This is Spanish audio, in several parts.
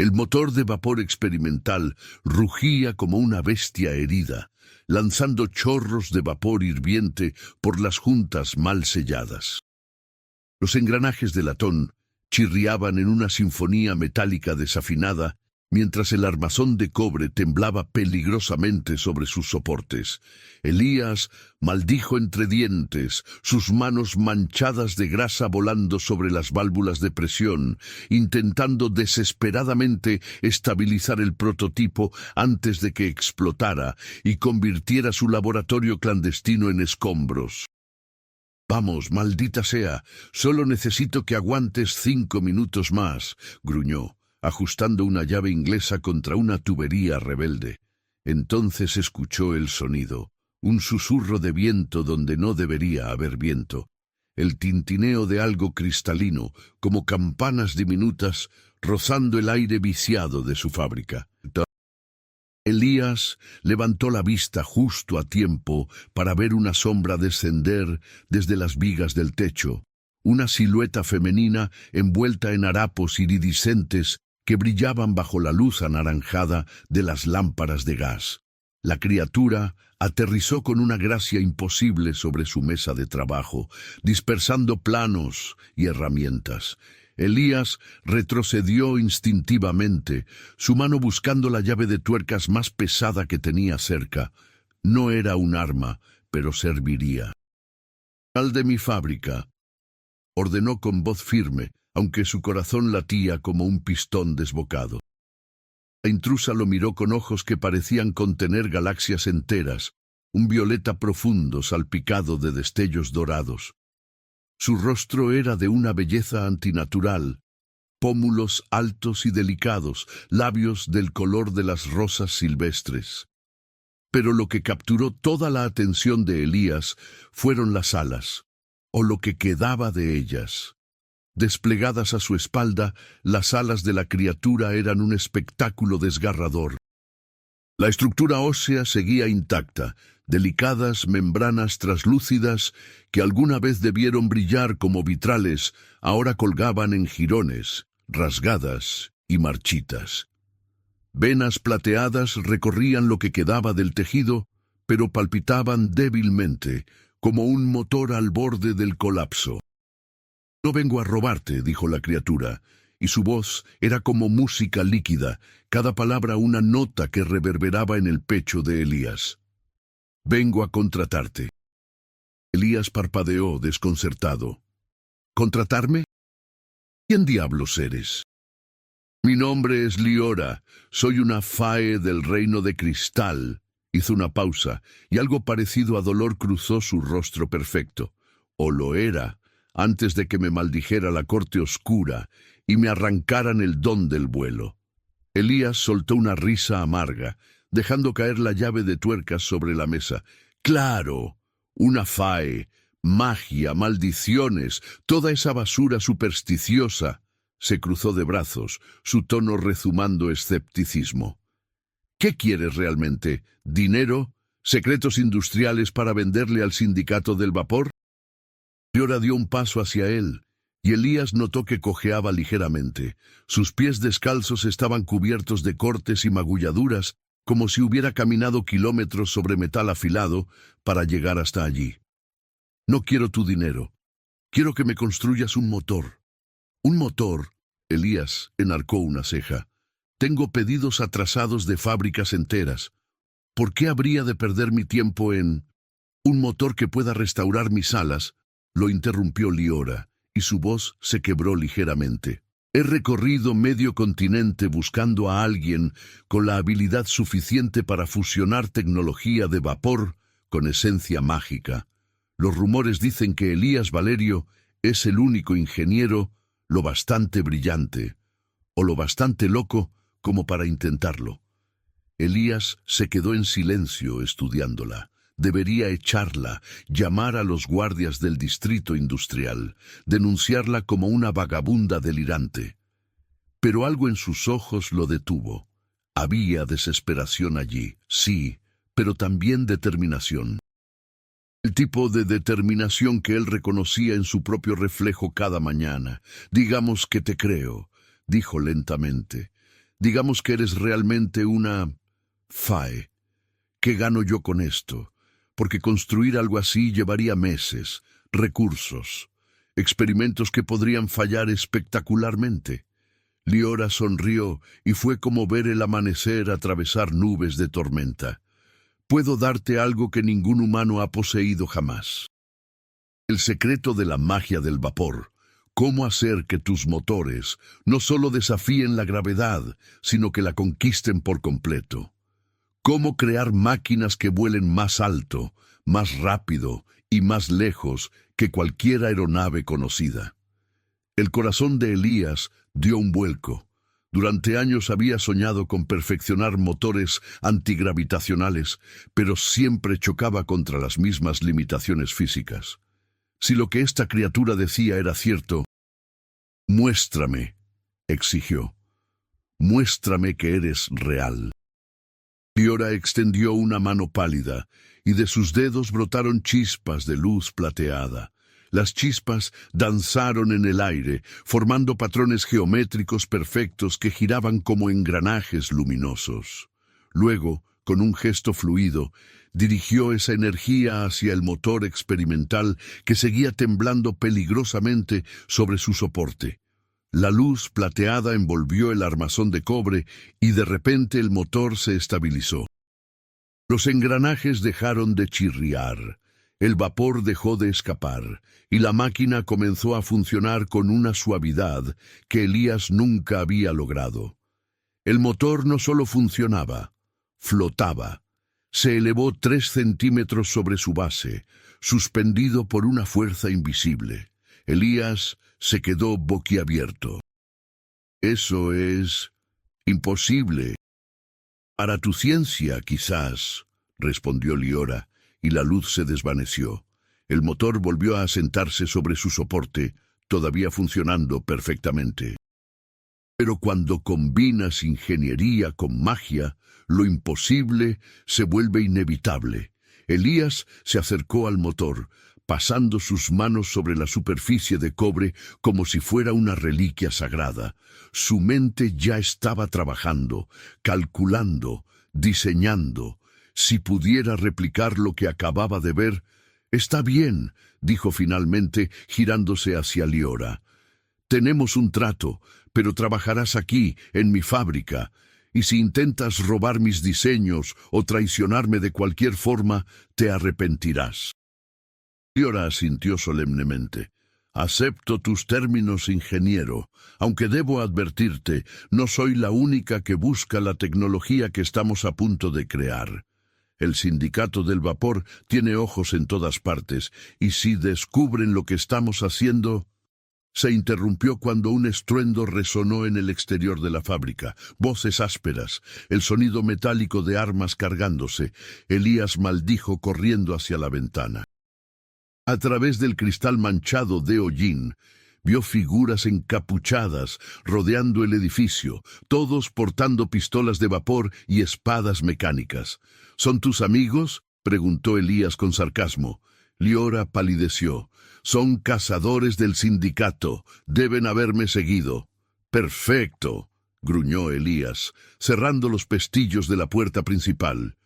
El motor de vapor experimental rugía como una bestia herida, lanzando chorros de vapor hirviente por las juntas mal selladas. Los engranajes de latón chirriaban en una sinfonía metálica desafinada, mientras el armazón de cobre temblaba peligrosamente sobre sus soportes. Elías maldijo entre dientes, sus manos manchadas de grasa volando sobre las válvulas de presión, intentando desesperadamente estabilizar el prototipo antes de que explotara y convirtiera su laboratorio clandestino en escombros. «Vamos, maldita sea, solo necesito que aguantes 5 minutos más», gruñó, ajustando una llave inglesa contra una tubería rebelde. Entonces escuchó el sonido, un susurro de viento donde no debería haber viento, el tintineo de algo cristalino, como campanas diminutas, rozando el aire viciado de su fábrica. Elías levantó la vista justo a tiempo para ver una sombra descender desde las vigas del techo, una silueta femenina envuelta en harapos iridiscentes que brillaban bajo la luz anaranjada de las lámparas de gas. La criatura aterrizó con una gracia imposible sobre su mesa de trabajo, dispersando planos y herramientas. Elías retrocedió instintivamente, su mano buscando la llave de tuercas más pesada que tenía cerca. No era un arma, pero serviría. «Sal de mi fábrica», ordenó con voz firme, aunque su corazón latía como un pistón desbocado. La intrusa lo miró con ojos que parecían contener galaxias enteras, un violeta profundo salpicado de destellos dorados. Su rostro era de una belleza antinatural, pómulos altos y delicados, labios del color de las rosas silvestres. Pero lo que capturó toda la atención de Elías fueron las alas, o lo que quedaba de ellas. Desplegadas a su espalda, las alas de la criatura eran un espectáculo desgarrador. La estructura ósea seguía intacta, delicadas membranas traslúcidas que alguna vez debieron brillar como vitrales, ahora colgaban en jirones, rasgadas y marchitas. Venas plateadas recorrían lo que quedaba del tejido, pero palpitaban débilmente, como un motor al borde del colapso. «No vengo a robarte», dijo la criatura, y su voz era como música líquida, cada palabra una nota que reverberaba en el pecho de Elías. «Vengo a contratarte». Elías parpadeó desconcertado. «¿Contratarme? ¿Quién diablos eres?» «Mi nombre es Liora, soy una fae del reino de cristal». Hizo una pausa, y algo parecido a dolor cruzó su rostro perfecto. O lo era, antes de que me maldijera la corte oscura y me arrancaran el don del vuelo. Elías soltó una risa amarga, dejando caer la llave de tuercas sobre la mesa. «Claro, una fae, magia, maldiciones, toda esa basura supersticiosa». Se cruzó de brazos, su tono rezumando escepticismo. «¿Qué quieres realmente? ¿Dinero? ¿Secretos industriales para venderle al sindicato del vapor?» Liora dio un paso hacia él, y Elías notó que cojeaba ligeramente. Sus pies descalzos estaban cubiertos de cortes y magulladuras, como si hubiera caminado kilómetros sobre metal afilado para llegar hasta allí. «No quiero tu dinero. Quiero que me construyas un motor». «¿Un motor?» Elías enarcó una ceja. «Tengo pedidos atrasados de fábricas enteras. ¿Por qué habría de perder mi tiempo en...» «Un motor que pueda restaurar mis alas», lo interrumpió Liora, y su voz se quebró ligeramente. «He recorrido medio continente buscando a alguien con la habilidad suficiente para fusionar tecnología de vapor con esencia mágica. Los rumores dicen que Elías Valerio es el único ingeniero lo bastante brillante, o lo bastante loco como para intentarlo». Elías se quedó en silencio estudiándola. Debería echarla, llamar a los guardias del distrito industrial, denunciarla como una vagabunda delirante. Pero algo en sus ojos lo detuvo. Había desesperación allí, sí, pero también determinación. El tipo de determinación que él reconocía en su propio reflejo cada mañana. «Digamos que te creo», dijo lentamente. Digamos que eres realmente una FAE. ¿Qué gano yo con esto? Porque construir algo así llevaría meses, recursos, experimentos que podrían fallar espectacularmente. Liora sonrió y fue como ver el amanecer atravesar nubes de tormenta. Puedo darte algo que ningún humano ha poseído jamás. El secreto de la magia del vapor. Cómo hacer que tus motores no solo desafíen la gravedad, sino que la conquisten por completo. Cómo crear máquinas que vuelen más alto, más rápido y más lejos que cualquier aeronave conocida. El corazón de Elías dio un vuelco. Durante años había soñado con perfeccionar motores antigravitacionales, pero siempre chocaba contra las mismas limitaciones físicas. Si lo que esta criatura decía era cierto, muéstrame, exigió. Muéstrame que eres real. Liora extendió una mano pálida, y de sus dedos brotaron chispas de luz plateada. Las chispas danzaron en el aire, formando patrones geométricos perfectos que giraban como engranajes luminosos. Luego, con un gesto fluido, dirigió esa energía hacia el motor experimental que seguía temblando peligrosamente sobre su soporte. La luz plateada envolvió el armazón de cobre y de repente el motor se estabilizó. Los engranajes dejaron de chirriar, el vapor dejó de escapar y la máquina comenzó a funcionar con una suavidad que Elías nunca había logrado. El motor no solo funcionaba, flotaba. Se elevó 3 centímetros sobre su base, suspendido por una fuerza invisible. Elías se quedó boquiabierto. Eso es imposible. Para tu ciencia, quizás, respondió Liora, y la luz se desvaneció. El motor volvió a asentarse sobre su soporte, todavía funcionando perfectamente. Pero cuando combinas ingeniería con magia, lo imposible se vuelve inevitable. Elías se acercó al motor, pasando sus manos sobre la superficie de cobre como si fuera una reliquia sagrada. Su mente ya estaba trabajando, calculando, diseñando. Si pudiera replicar lo que acababa de ver, «Está bien», dijo finalmente, girándose hacia Liora. «Tenemos un trato, pero trabajarás aquí, en mi fábrica, y si intentas robar mis diseños o traicionarme de cualquier forma, te arrepentirás». Liora asintió solemnemente. «Acepto tus términos, ingeniero, aunque debo advertirte, no soy la única que busca la tecnología que estamos a punto de crear. El sindicato del vapor tiene ojos en todas partes, y si descubren lo que estamos haciendo...» Se interrumpió cuando un estruendo resonó en el exterior de la fábrica. Voces ásperas, el sonido metálico de armas cargándose. Elías maldijo corriendo hacia la ventana. A través del cristal manchado de hollín, vio figuras encapuchadas rodeando el edificio, todos portando pistolas de vapor y espadas mecánicas. «¿Son tus amigos?», preguntó Elías con sarcasmo. Liora palideció. «Son cazadores del sindicato. Deben haberme seguido». «Perfecto», gruñó Elías, cerrando los pestillos de la puerta principal.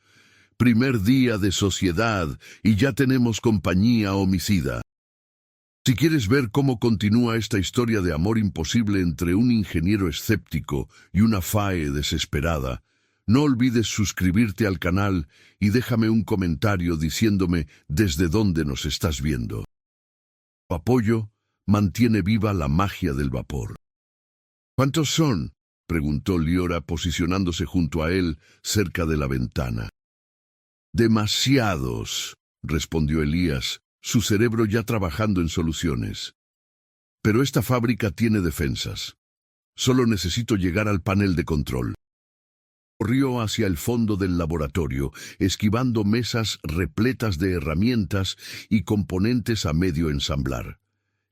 «Primer día de sociedad y ya tenemos compañía homicida». Si quieres ver cómo continúa esta historia de amor imposible entre un ingeniero escéptico y una FAE desesperada, no olvides suscribirte al canal y déjame un comentario diciéndome desde dónde nos estás viendo. Tu apoyo mantiene viva la magia del vapor. «¿Cuántos son?», preguntó Liora posicionándose junto a él cerca de la ventana. «Demasiados», respondió Elías, su cerebro ya trabajando en soluciones. «Pero esta fábrica tiene defensas. Solo necesito llegar al panel de control». Corrió hacia el fondo del laboratorio, esquivando mesas repletas de herramientas y componentes a medio ensamblar.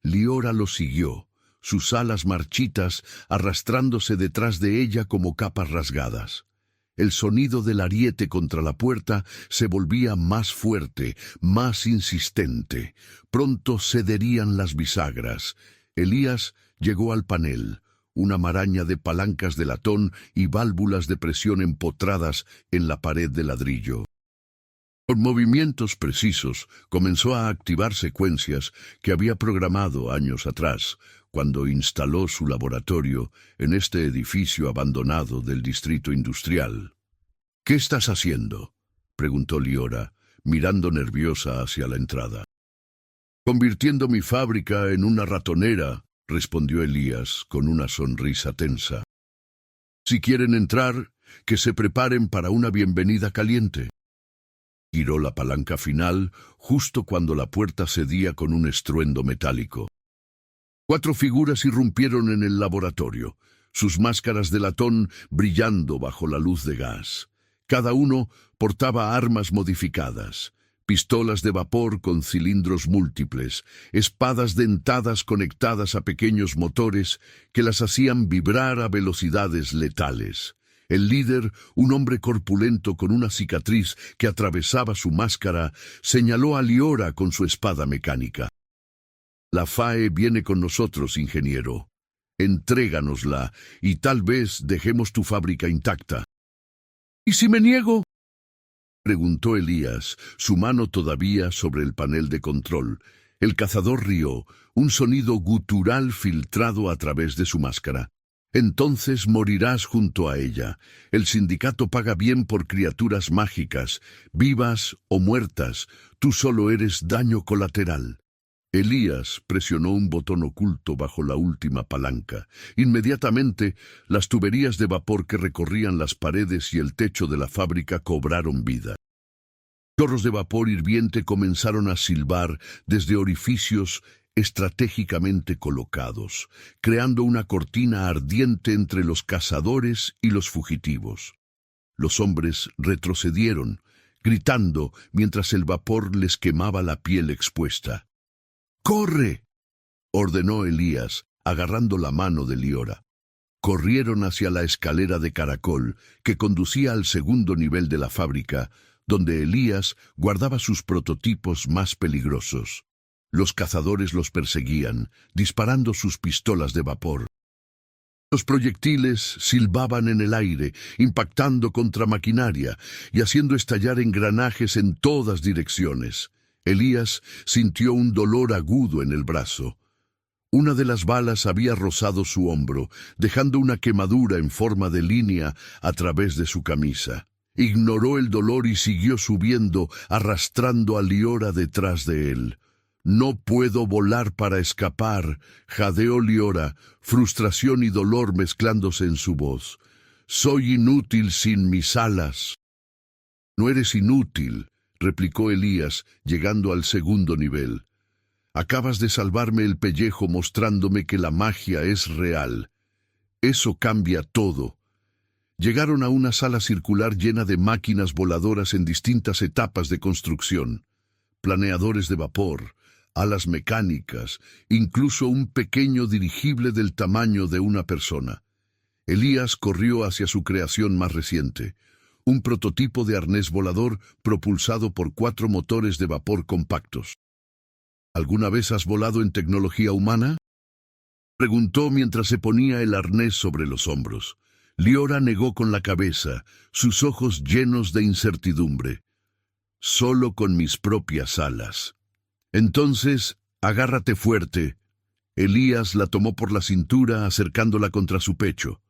Liora lo siguió, sus alas marchitas arrastrándose detrás de ella como capas rasgadas. El sonido del ariete contra la puerta se volvía más fuerte, más insistente. Pronto cederían las bisagras. Elías llegó al panel, una maraña de palancas de latón y válvulas de presión empotradas en la pared de ladrillo. Con movimientos precisos comenzó a activar secuencias que había programado años atrás, cuando instaló su laboratorio en este edificio abandonado del distrito industrial. «¿Qué estás haciendo?», preguntó Liora, mirando nerviosa hacia la entrada. «Convirtiendo mi fábrica en una ratonera», respondió Elías con una sonrisa tensa. «Si quieren entrar, que se preparen para una bienvenida caliente». Giró la palanca final justo cuando la puerta cedía con un estruendo metálico. 4 figuras irrumpieron en el laboratorio, sus máscaras de latón brillando bajo la luz de gas. Cada uno portaba armas modificadas, pistolas de vapor con cilindros múltiples, espadas dentadas conectadas a pequeños motores que las hacían vibrar a velocidades letales. El líder, un hombre corpulento con una cicatriz que atravesaba su máscara, señaló a Liora con su espada mecánica. «La FAE viene con nosotros, ingeniero. Entréganosla y tal vez dejemos tu fábrica intacta». «¿Y si me niego?», preguntó Elías, su mano todavía sobre el panel de control. El cazador rió, un sonido gutural filtrado a través de su máscara. «Entonces morirás junto a ella. El sindicato paga bien por criaturas mágicas, vivas o muertas. Tú solo eres daño colateral». Elías presionó un botón oculto bajo la última palanca. Inmediatamente, las tuberías de vapor que recorrían las paredes y el techo de la fábrica cobraron vida. Chorros de vapor hirviente comenzaron a silbar desde orificios estratégicamente colocados, creando una cortina ardiente entre los cazadores y los fugitivos. Los hombres retrocedieron, gritando mientras el vapor les quemaba la piel expuesta. «¡Corre!», ordenó Elías, agarrando la mano de Liora. Corrieron hacia la escalera de caracol que conducía al segundo nivel de la fábrica, donde Elías guardaba sus prototipos más peligrosos. Los cazadores los perseguían, disparando sus pistolas de vapor. Los proyectiles silbaban en el aire, impactando contra maquinaria y haciendo estallar engranajes en todas direcciones. Elías sintió un dolor agudo en el brazo. Una de las balas había rozado su hombro, dejando una quemadura en forma de línea a través de su camisa. Ignoró el dolor y siguió subiendo, arrastrando a Liora detrás de él. «No puedo volar para escapar», jadeó Liora, frustración y dolor mezclándose en su voz. «Soy inútil sin mis alas». «No eres inútil», replicó Elías, llegando al segundo nivel. «Acabas de salvarme el pellejo mostrándome que la magia es real. Eso cambia todo». Llegaron a una sala circular llena de máquinas voladoras en distintas etapas de construcción. Planeadores de vapor, alas mecánicas, incluso un pequeño dirigible del tamaño de una persona. Elías corrió hacia su creación más reciente, un prototipo de arnés volador propulsado por 4 motores de vapor compactos. «¿Alguna vez has volado en tecnología humana?», preguntó mientras se ponía el arnés sobre los hombros. Liora negó con la cabeza, sus ojos llenos de incertidumbre. «Solo con mis propias alas». «Entonces, agárrate fuerte». Elías la tomó por la cintura, acercándola contra su pecho.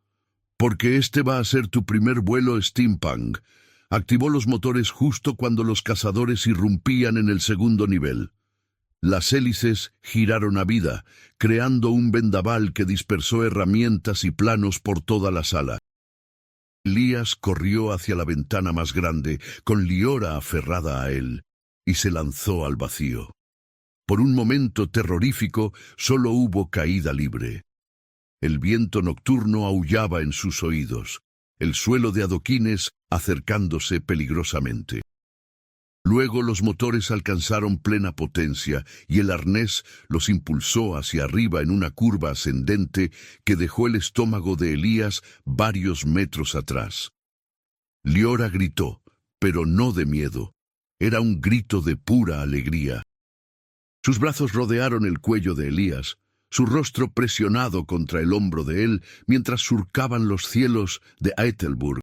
«Porque este va a ser tu primer vuelo steampunk». Activó los motores justo cuando los cazadores irrumpían en el segundo nivel. Las hélices giraron a vida, creando un vendaval que dispersó herramientas y planos por toda la sala. Elías corrió hacia la ventana más grande, con Liora aferrada a él, y se lanzó al vacío. Por un momento terrorífico, solo hubo caída libre. El viento nocturno aullaba en sus oídos, el suelo de adoquines acercándose peligrosamente. Luego los motores alcanzaron plena potencia y el arnés los impulsó hacia arriba en una curva ascendente que dejó el estómago de Elías varios metros atrás. Liora gritó, pero no de miedo. Era un grito de pura alegría. Sus brazos rodearon el cuello de Elías, su rostro presionado contra el hombro de él mientras surcaban los cielos de Aethelburg.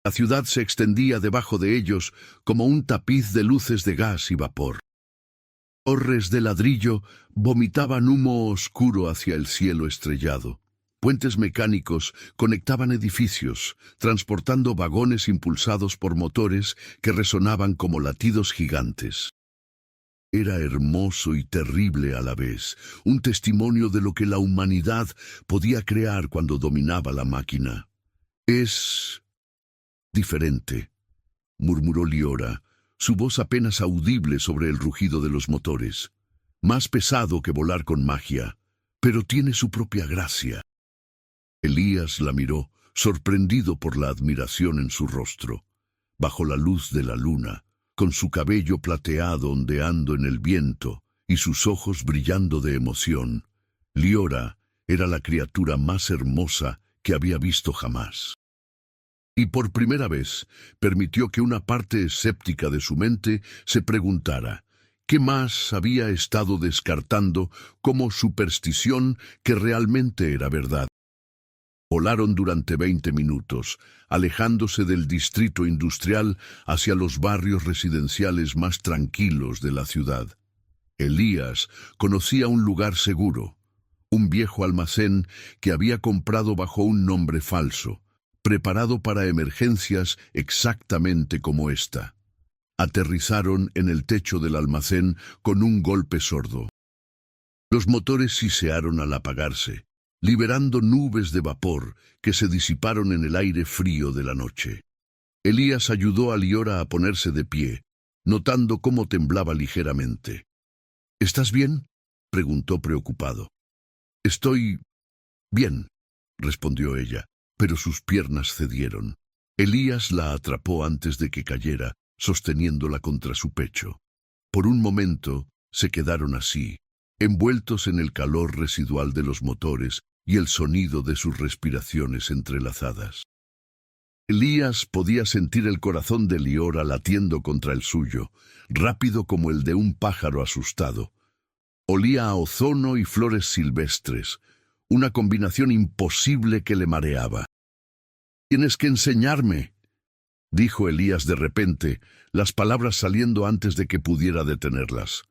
La ciudad se extendía debajo de ellos como un tapiz de luces de gas y vapor. Torres de ladrillo vomitaban humo oscuro hacia el cielo estrellado. Puentes mecánicos conectaban edificios, transportando vagones impulsados por motores que resonaban como latidos gigantes. Era hermoso y terrible a la vez, un testimonio de lo que la humanidad podía crear cuando dominaba la máquina. «Es diferente», murmuró Liora, su voz apenas audible sobre el rugido de los motores. «Más pesado que volar con magia, pero tiene su propia gracia». Elías la miró, sorprendido por la admiración en su rostro. Bajo la luz de la luna, con su cabello plateado ondeando en el viento y sus ojos brillando de emoción, Liora era la criatura más hermosa que había visto jamás. Y por primera vez permitió que una parte escéptica de su mente se preguntara qué más había estado descartando como superstición que realmente era verdad. Volaron durante 20 minutos, alejándose del distrito industrial hacia los barrios residenciales más tranquilos de la ciudad. Elías conocía un lugar seguro, un viejo almacén que había comprado bajo un nombre falso, preparado para emergencias exactamente como esta. Aterrizaron en el techo del almacén con un golpe sordo. Los motores sisearon al apagarse, liberando nubes de vapor que se disiparon en el aire frío de la noche. Elías ayudó a Liora a ponerse de pie, notando cómo temblaba ligeramente. «¿Estás bien?», preguntó preocupado. «Estoy bien», respondió ella, pero sus piernas cedieron. Elías la atrapó antes de que cayera, sosteniéndola contra su pecho. Por un momento se quedaron así, envueltos en el calor residual de los motores y el sonido de sus respiraciones entrelazadas. Elías podía sentir el corazón de Liora latiendo contra el suyo, rápido como el de un pájaro asustado. Olía a ozono y flores silvestres, una combinación imposible que le mareaba. «Tienes que enseñarme», dijo Elías de repente, las palabras saliendo antes de que pudiera detenerlas.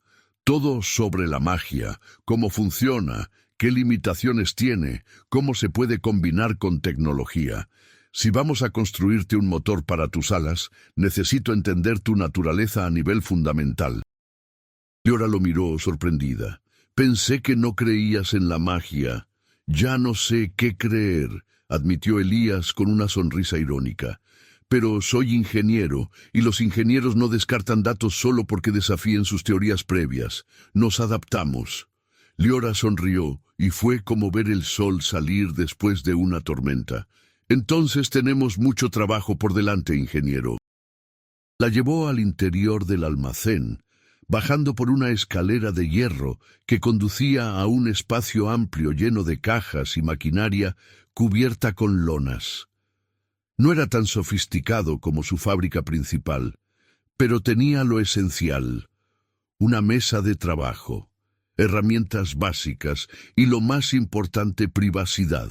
«Todo sobre la magia, cómo funciona, qué limitaciones tiene, cómo se puede combinar con tecnología. Si vamos a construirte un motor para tus alas, necesito entender tu naturaleza a nivel fundamental». Liora lo miró sorprendida. «Pensé que no creías en la magia. Ya no sé qué creer», admitió Elías con una sonrisa irónica. «Pero soy ingeniero, y los ingenieros no descartan datos solo porque desafíen sus teorías previas. Nos adaptamos». Liora sonrió, y fue como ver el sol salir después de una tormenta. «Entonces tenemos mucho trabajo por delante, ingeniero». La llevó al interior del almacén, bajando por una escalera de hierro que conducía a un espacio amplio lleno de cajas y maquinaria cubierta con lonas. No era tan sofisticado como su fábrica principal, pero tenía lo esencial: una mesa de trabajo, herramientas básicas y, lo más importante, privacidad.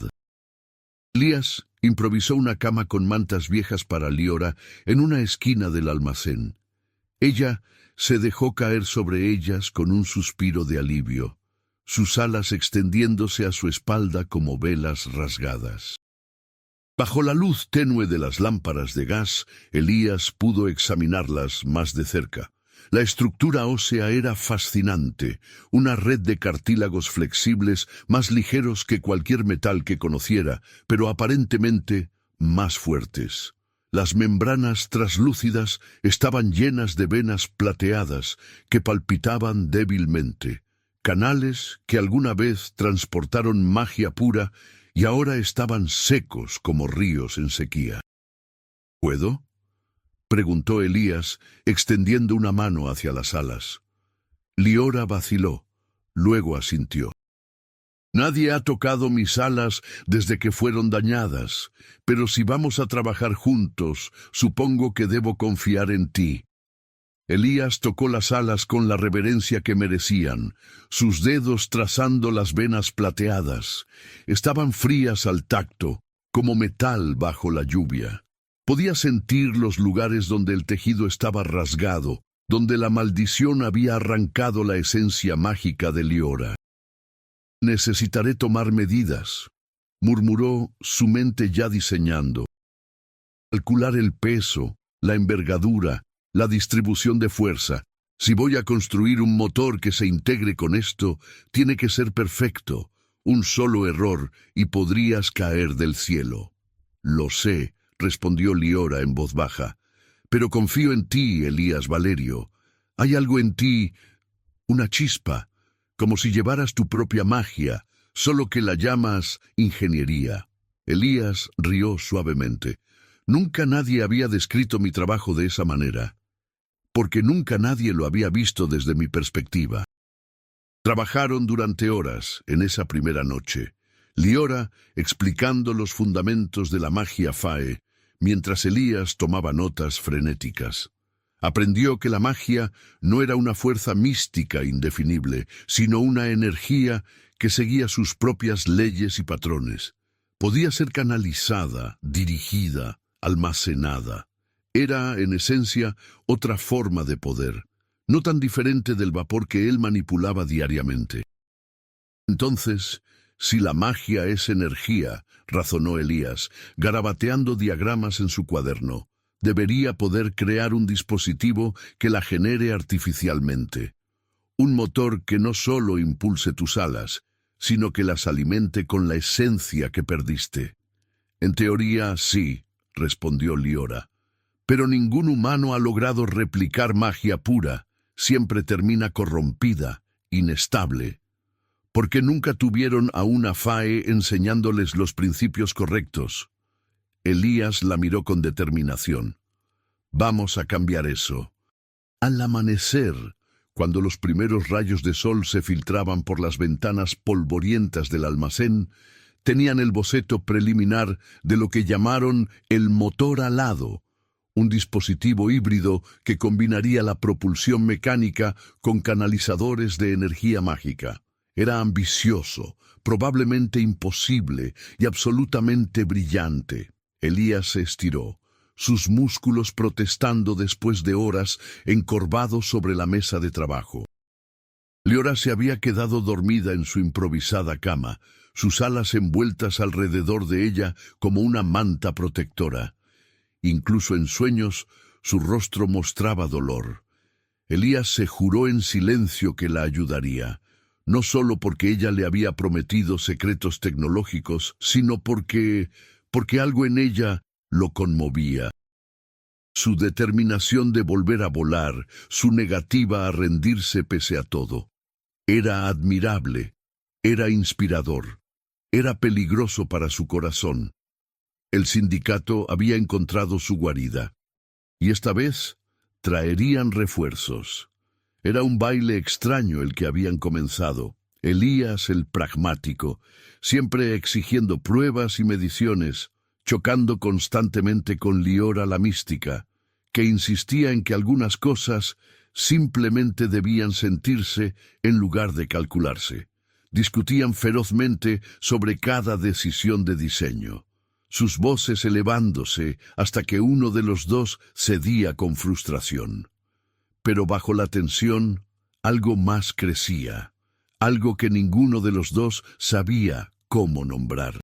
Elías improvisó una cama con mantas viejas para Liora en una esquina del almacén. Ella se dejó caer sobre ellas con un suspiro de alivio, sus alas extendiéndose a su espalda como velas rasgadas. Bajo la luz tenue de las lámparas de gas, Elías pudo examinarlas más de cerca. La estructura ósea era fascinante, una red de cartílagos flexibles más ligeros que cualquier metal que conociera, pero aparentemente más fuertes. Las membranas traslúcidas estaban llenas de venas plateadas que palpitaban débilmente, canales que alguna vez transportaron magia pura y ahora estaban secos como ríos en sequía. «¿Puedo?», preguntó Elías, extendiendo una mano hacia las alas. Liora vaciló, luego asintió. «Nadie ha tocado mis alas desde que fueron dañadas, pero si vamos a trabajar juntos, supongo que debo confiar en ti». Elías tocó las alas con la reverencia que merecían, sus dedos trazando las venas plateadas. Estaban frías al tacto, como metal bajo la lluvia. Podía sentir los lugares donde el tejido estaba rasgado, donde la maldición había arrancado la esencia mágica de Liora. «Necesitaré tomar medidas», murmuró, su mente ya diseñando. «Calcular el peso, la envergadura, la distribución de fuerza. Si voy a construir un motor que se integre con esto, tiene que ser perfecto. Un solo error y podrías caer del cielo». «Lo sé», respondió Liora en voz baja. «Pero confío en ti, Elías Valerio. Hay algo en ti, una chispa, como si llevaras tu propia magia, solo que la llamas ingeniería». Elías rió suavemente. «Nunca nadie había descrito mi trabajo de esa manera, porque nunca nadie lo había visto desde mi perspectiva». Trabajaron durante horas en esa primera noche, Liora explicando los fundamentos de la magia Fae, mientras Elías tomaba notas frenéticas. Aprendió que la magia no era una fuerza mística indefinible, sino una energía que seguía sus propias leyes y patrones. Podía ser canalizada, dirigida, almacenada. Era, en esencia, otra forma de poder, no tan diferente del vapor que él manipulaba diariamente. «Entonces, si la magia es energía», razonó Elías, garabateando diagramas en su cuaderno, «debería poder crear un dispositivo que la genere artificialmente. Un motor que no solo impulse tus alas, sino que las alimente con la esencia que perdiste». «En teoría, sí», respondió Liora. «Pero ningún humano ha logrado replicar magia pura. Siempre termina corrompida, inestable. Porque nunca tuvieron a una Fae enseñándoles los principios correctos». Elías la miró con determinación. «Vamos a cambiar eso». Al amanecer, cuando los primeros rayos de sol se filtraban por las ventanas polvorientas del almacén, tenían el boceto preliminar de lo que llamaron el motor alado, un dispositivo híbrido que combinaría la propulsión mecánica con canalizadores de energía mágica. Era ambicioso, probablemente imposible y absolutamente brillante. Elías se estiró, sus músculos protestando después de horas encorvados sobre la mesa de trabajo. Liora se había quedado dormida en su improvisada cama, sus alas envueltas alrededor de ella como una manta protectora. Incluso en sueños, su rostro mostraba dolor. Elías se juró en silencio que la ayudaría, no solo porque ella le había prometido secretos tecnológicos, sino porque algo en ella lo conmovía. Su determinación de volver a volar, su negativa a rendirse pese a todo. Era admirable, era inspirador, era peligroso para su corazón. El sindicato había encontrado su guarida, y esta vez traerían refuerzos. Era un baile extraño el que habían comenzado. Elías el pragmático, siempre exigiendo pruebas y mediciones, chocando constantemente con Liora la mística, que insistía en que algunas cosas simplemente debían sentirse en lugar de calcularse. Discutían ferozmente sobre cada decisión de diseño, sus voces elevándose hasta que uno de los dos cedía con frustración. Pero bajo la tensión, algo más crecía, algo que ninguno de los dos sabía cómo nombrar.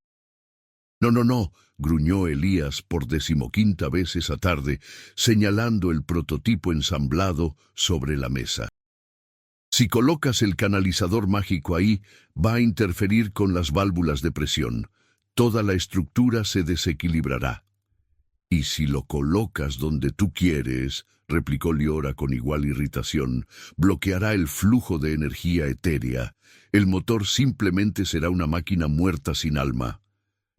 No, gruñó Elías por 15ª vez esa tarde, señalando el prototipo ensamblado sobre la mesa. Si colocas el canalizador mágico ahí, va a interferir con las válvulas de presión. Toda la estructura se desequilibrará. «Y si lo colocas donde tú quieres», replicó Liora con igual irritación, «bloqueará el flujo de energía etérea. El motor simplemente será una máquina muerta sin alma».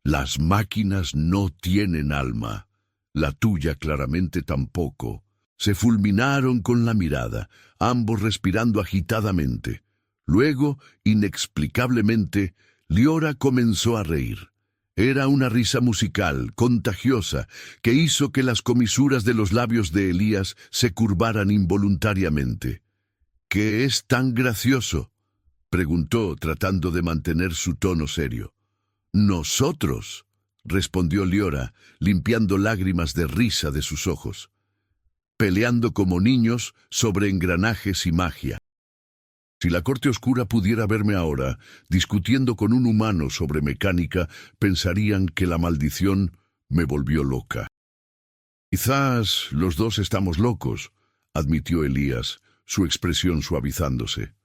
«Las máquinas no tienen alma. La tuya claramente tampoco». Se fulminaron con la mirada, ambos respirando agitadamente. Luego, inexplicablemente, Liora comenzó a reír. Era una risa musical, contagiosa, que hizo que las comisuras de los labios de Elías se curvaran involuntariamente. —¿Qué es tan gracioso? —preguntó, tratando de mantener su tono serio. —Nosotros —respondió Liora, limpiando lágrimas de risa de sus ojos—, peleando como niños sobre engranajes y magia. Si la corte oscura pudiera verme ahora, discutiendo con un humano sobre mecánica, pensarían que la maldición me volvió loca. —Quizás los dos estamos locos —admitió Elías, su expresión suavizándose—,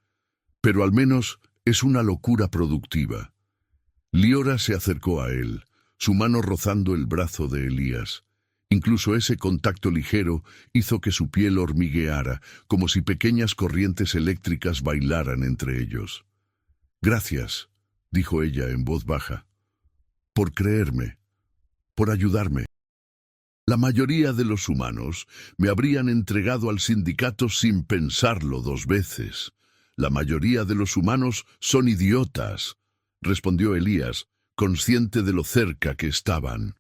pero al menos es una locura productiva. Liora se acercó a él, su mano rozando el brazo de Elías. Incluso ese contacto ligero hizo que su piel hormigueara, como si pequeñas corrientes eléctricas bailaran entre ellos. —Gracias —dijo ella en voz baja—, por creerme, por ayudarme. La mayoría de los humanos me habrían entregado al sindicato sin pensarlo 2 veces. La mayoría de los humanos son idiotas —respondió Elías, consciente de lo cerca que estaban.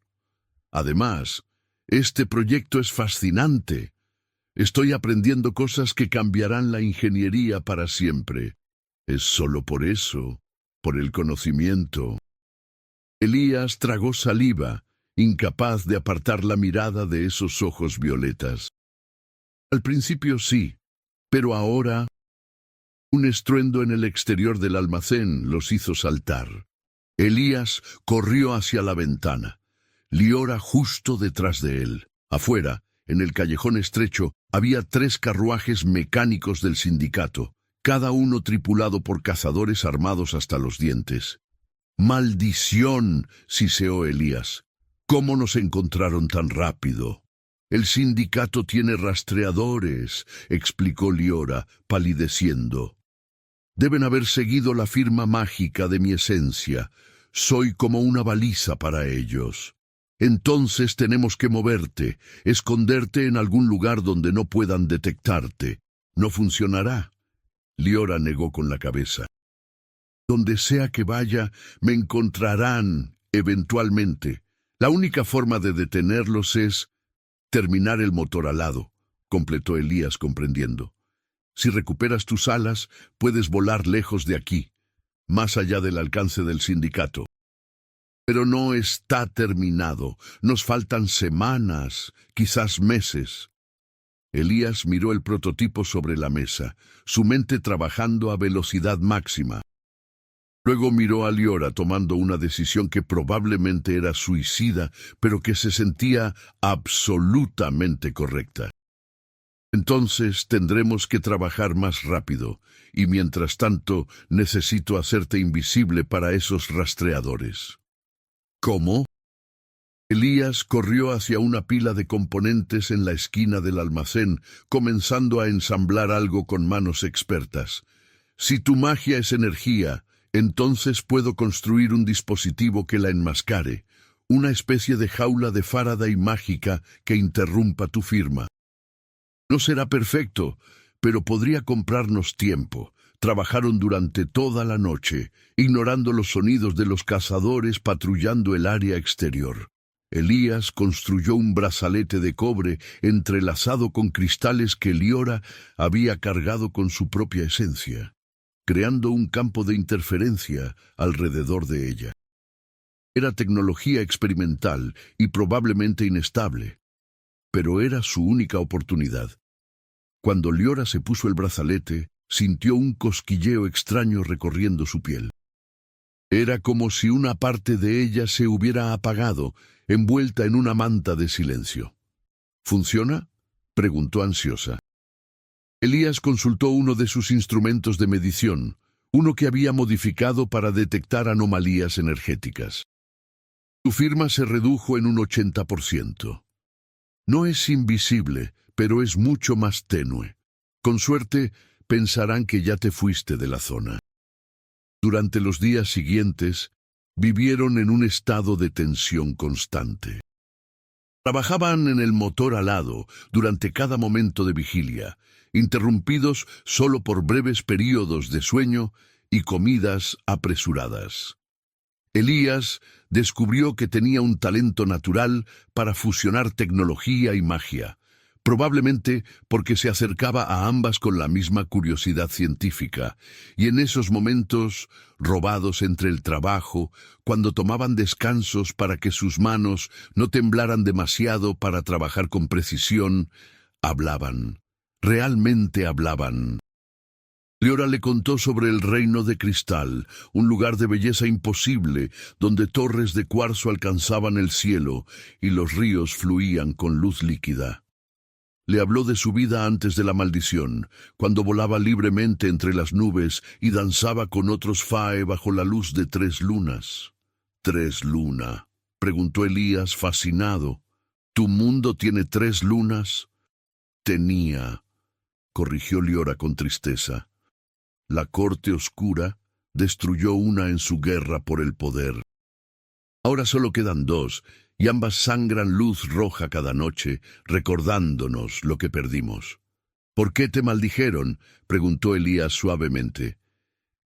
Además, este proyecto es fascinante. Estoy aprendiendo cosas que cambiarán la ingeniería para siempre. Es solo por eso, por el conocimiento. Elías tragó saliva, incapaz de apartar la mirada de esos ojos violetas. Al principio sí, pero ahora... Un estruendo en el exterior del almacén los hizo saltar. Elías corrió hacia la ventana. Liora justo detrás de él. Afuera, en el callejón estrecho, había 3 carruajes mecánicos del sindicato, cada uno tripulado por cazadores armados hasta los dientes. ¡Maldición!, siseó Elías. ¿Cómo nos encontraron tan rápido? El sindicato tiene rastreadores, explicó Liora, palideciendo. Deben haber seguido la firma mágica de mi esencia. Soy como una baliza para ellos. Entonces tenemos que moverte, esconderte en algún lugar donde no puedan detectarte. No funcionará. Liora negó con la cabeza. Donde sea que vaya, me encontrarán, eventualmente. La única forma de detenerlos es terminar el motor alado, completó Elías comprendiendo. Si recuperas tus alas, puedes volar lejos de aquí, más allá del alcance del sindicato. Pero no está terminado. Nos faltan semanas, quizás meses. Elías miró el prototipo sobre la mesa, su mente trabajando a velocidad máxima. Luego miró a Liora tomando una decisión que probablemente era suicida, pero que se sentía absolutamente correcta. Entonces tendremos que trabajar más rápido, y mientras tanto necesito hacerte invisible para esos rastreadores. ¿Cómo? Elías corrió hacia una pila de componentes en la esquina del almacén, comenzando a ensamblar algo con manos expertas. Si tu magia es energía, entonces puedo construir un dispositivo que la enmascare, una especie de jaula de Faraday mágica que interrumpa tu firma. No será perfecto, pero podría comprarnos tiempo. Trabajaron durante toda la noche, ignorando los sonidos de los cazadores patrullando el área exterior. Elías construyó un brazalete de cobre entrelazado con cristales que Liora había cargado con su propia esencia, creando un campo de interferencia alrededor de ella. Era tecnología experimental y probablemente inestable, pero era su única oportunidad. Cuando Liora se puso el brazalete, sintió un cosquilleo extraño recorriendo su piel. Era como si una parte de ella se hubiera apagado, envuelta en una manta de silencio. ¿Funciona?, preguntó ansiosa. Elías consultó uno de sus instrumentos de medición, uno que había modificado para detectar anomalías energéticas. Su firma se redujo en un 80%. No es invisible, pero es mucho más tenue. Con suerte, pensarán que ya te fuiste de la zona. Durante los días siguientes, vivieron en un estado de tensión constante. Trabajaban en el motor alado durante cada momento de vigilia, interrumpidos solo por breves períodos de sueño y comidas apresuradas. Elías descubrió que tenía un talento natural para fusionar tecnología y magia, probablemente porque se acercaba a ambas con la misma curiosidad científica, y en esos momentos, robados entre el trabajo, cuando tomaban descansos para que sus manos no temblaran demasiado para trabajar con precisión, hablaban, realmente hablaban. Liora le contó sobre el reino de cristal, un lugar de belleza imposible, donde torres de cuarzo alcanzaban el cielo y los ríos fluían con luz líquida. Le habló de su vida antes de la maldición, cuando volaba libremente entre las nubes y danzaba con otros Fae bajo la luz de 3 lunas. —¿3 luna? —preguntó Elías fascinado. —¿Tu mundo tiene 3 lunas? —Tenía —corrigió Liora con tristeza. La corte oscura destruyó una en su guerra por el poder. Ahora solo quedan 2, y ambas sangran luz roja cada noche, recordándonos lo que perdimos. —¿Por qué te maldijeron? —preguntó Elías suavemente.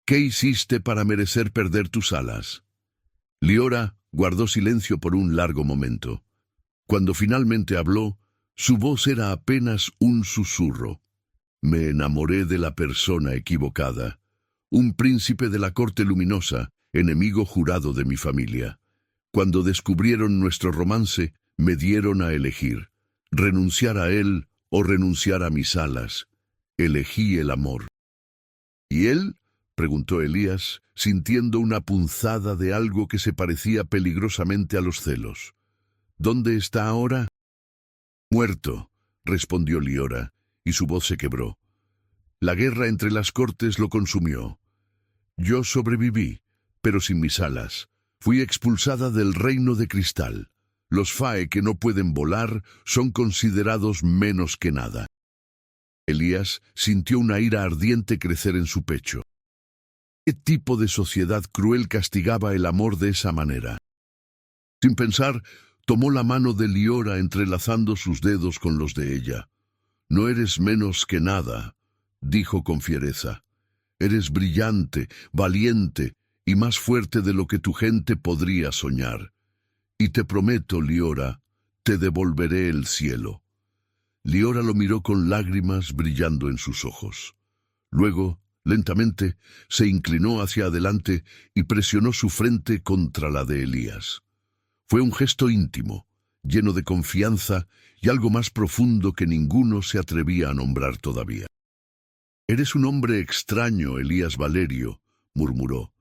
—¿Qué hiciste para merecer perder tus alas? Liora guardó silencio por un largo momento. Cuando finalmente habló, su voz era apenas un susurro. Me enamoré de la persona equivocada, un príncipe de la corte luminosa, enemigo jurado de mi familia. Cuando descubrieron nuestro romance, me dieron a elegir, renunciar a él o renunciar a mis alas. Elegí el amor. ¿Y él? —preguntó Elías, sintiendo una punzada de algo que se parecía peligrosamente a los celos. —¿Dónde está ahora? —Muerto —respondió Liora, y su voz se quebró. La guerra entre las cortes lo consumió. Yo sobreviví, pero sin mis alas. Fui expulsada del reino de cristal. Los Fae que no pueden volar son considerados menos que nada. Elías sintió una ira ardiente crecer en su pecho. ¿Qué tipo de sociedad cruel castigaba el amor de esa manera? Sin pensar, tomó la mano de Liora entrelazando sus dedos con los de ella. No eres menos que nada, dijo con fiereza. Eres brillante, valiente y más fuerte de lo que tu gente podría soñar. Y te prometo, Liora, te devolveré el cielo. Liora lo miró con lágrimas brillando en sus ojos. Luego, lentamente, se inclinó hacia adelante y presionó su frente contra la de Elías. Fue un gesto íntimo, lleno de confianza y algo más profundo que ninguno se atrevía a nombrar todavía. «Eres un hombre extraño, Elías Valerio», murmuró.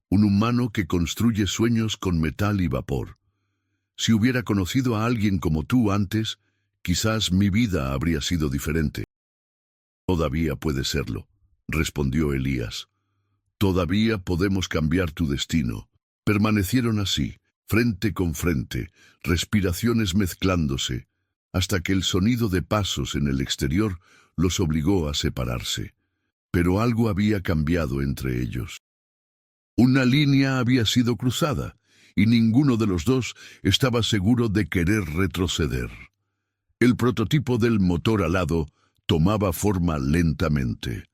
«Un humano que construye sueños con metal y vapor. Si hubiera conocido a alguien como tú antes, quizás mi vida habría sido diferente». «Todavía puede serlo», respondió Elías. «Todavía podemos cambiar tu destino». Permanecieron así, frente con frente, respiraciones mezclándose, hasta que el sonido de pasos en el exterior los obligó a separarse. Pero algo había cambiado entre ellos. Una línea había sido cruzada, y ninguno de los dos estaba seguro de querer retroceder. El prototipo del motor alado tomaba forma lentamente.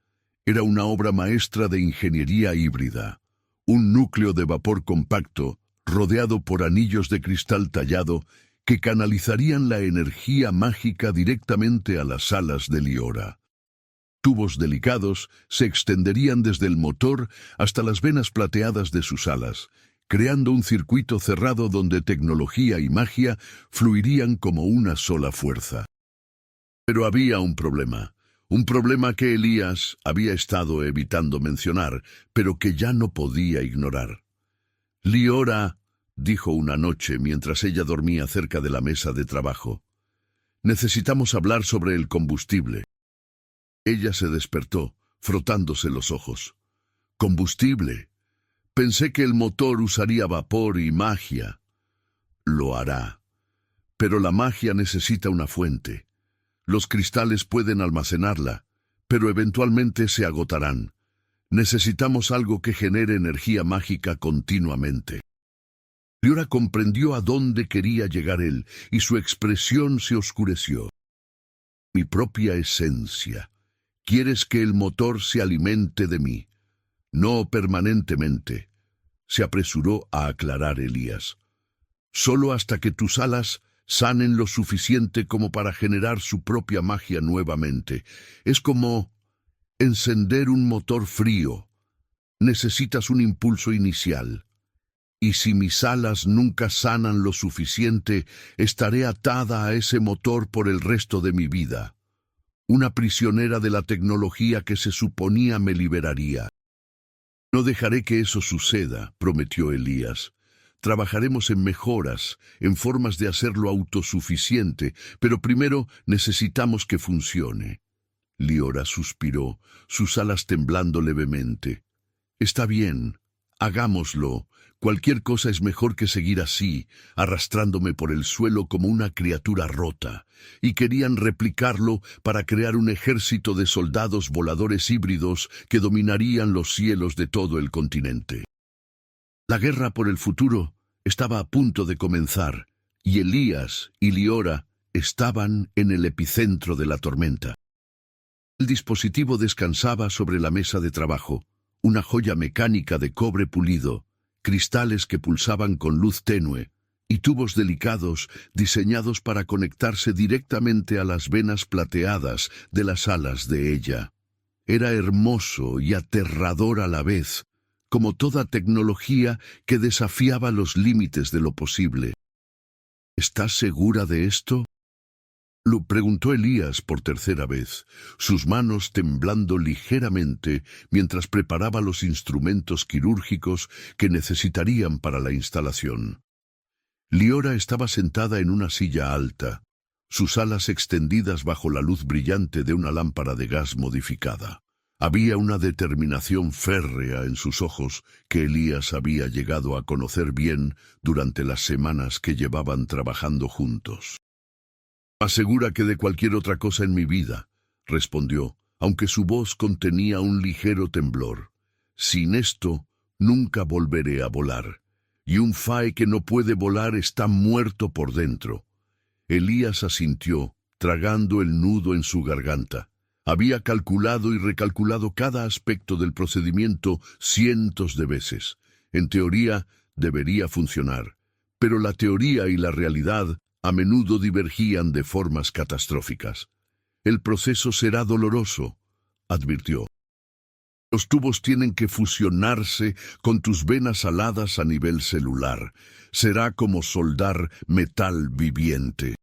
Era una obra maestra de ingeniería híbrida, un núcleo de vapor compacto, rodeado por anillos de cristal tallado que canalizarían la energía mágica directamente a las alas de Liora. Tubos delicados se extenderían desde el motor hasta las venas plateadas de sus alas, creando un circuito cerrado donde tecnología y magia fluirían como una sola fuerza. Pero había un problema que Elías había estado evitando mencionar, pero que ya no podía ignorar. «Liora», dijo una noche mientras ella dormía cerca de la mesa de trabajo, «necesitamos hablar sobre el combustible». Ella se despertó, frotándose los ojos. «¿Combustible? Pensé que el motor usaría vapor y magia». «Lo hará. Pero la magia necesita una fuente. Los cristales pueden almacenarla, pero eventualmente se agotarán. Necesitamos algo que genere energía mágica continuamente». Liora comprendió a dónde quería llegar él, y su expresión se oscureció. «Mi propia esencia. Quieres que el motor se alimente de mí. No permanentemente, se apresuró a aclarar Elías. Solo hasta que tus alas sanen lo suficiente como para generar su propia magia nuevamente. Es como encender un motor frío. Necesitas un impulso inicial. Y si mis alas nunca sanan lo suficiente, estaré atada a ese motor por el resto de mi vida. Una prisionera de la tecnología que se suponía me liberaría. No dejaré que eso suceda, prometió Elías. Trabajaremos en mejoras, en formas de hacerlo autosuficiente, pero primero necesitamos que funcione. Liora suspiró, sus alas temblando levemente. Está bien, hagámoslo. Cualquier cosa es mejor que seguir así, arrastrándome por el suelo como una criatura rota, y querían replicarlo para crear un ejército de soldados voladores híbridos que dominarían los cielos de todo el continente. La guerra por el futuro estaba a punto de comenzar, y Elías y Liora estaban en el epicentro de la tormenta. El dispositivo descansaba sobre la mesa de trabajo, una joya mecánica de cobre pulido, cristales que pulsaban con luz tenue y tubos delicados diseñados para conectarse directamente a las venas plateadas de las alas de ella. Era hermoso y aterrador a la vez, como toda tecnología que desafiaba los límites de lo posible. ¿Estás segura de esto? Lo preguntó Elías por tercera vez, sus manos temblando ligeramente mientras preparaba los instrumentos quirúrgicos que necesitarían para la instalación. Liora estaba sentada en una silla alta, sus alas extendidas bajo la luz brillante de una lámpara de gas modificada. Había una determinación férrea en sus ojos que Elías había llegado a conocer bien durante las semanas que llevaban trabajando juntos. «Más segura que de cualquier otra cosa en mi vida», respondió, aunque su voz contenía un ligero temblor. «Sin esto, nunca volveré a volar, y un Fae que no puede volar está muerto por dentro». Elías asintió, tragando el nudo en su garganta. Había calculado y recalculado cada aspecto del procedimiento cientos de veces. En teoría, debería funcionar, pero la teoría y la realidad a menudo divergían de formas catastróficas. «El proceso será doloroso», advirtió. «Los tubos tienen que fusionarse con tus venas aladas a nivel celular. Será como soldar metal viviente».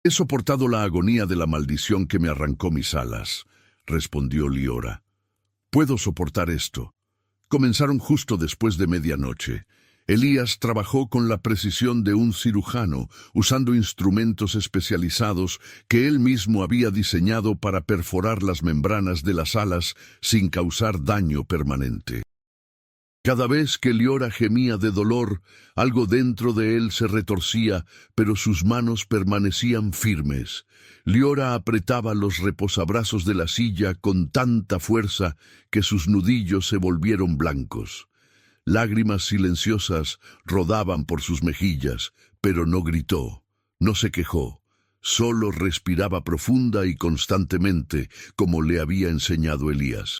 «He soportado la agonía de la maldición que me arrancó mis alas», respondió Liora. «Puedo soportar esto». Comenzaron justo después de medianoche. Elías trabajó con la precisión de un cirujano, usando instrumentos especializados que él mismo había diseñado para perforar las membranas de las alas sin causar daño permanente. Cada vez que Liora gemía de dolor, algo dentro de él se retorcía, pero sus manos permanecían firmes. Liora apretaba los reposabrazos de la silla con tanta fuerza que sus nudillos se volvieron blancos. Lágrimas silenciosas rodaban por sus mejillas, pero no gritó, no se quejó, solo respiraba profunda y constantemente, como le había enseñado Elías.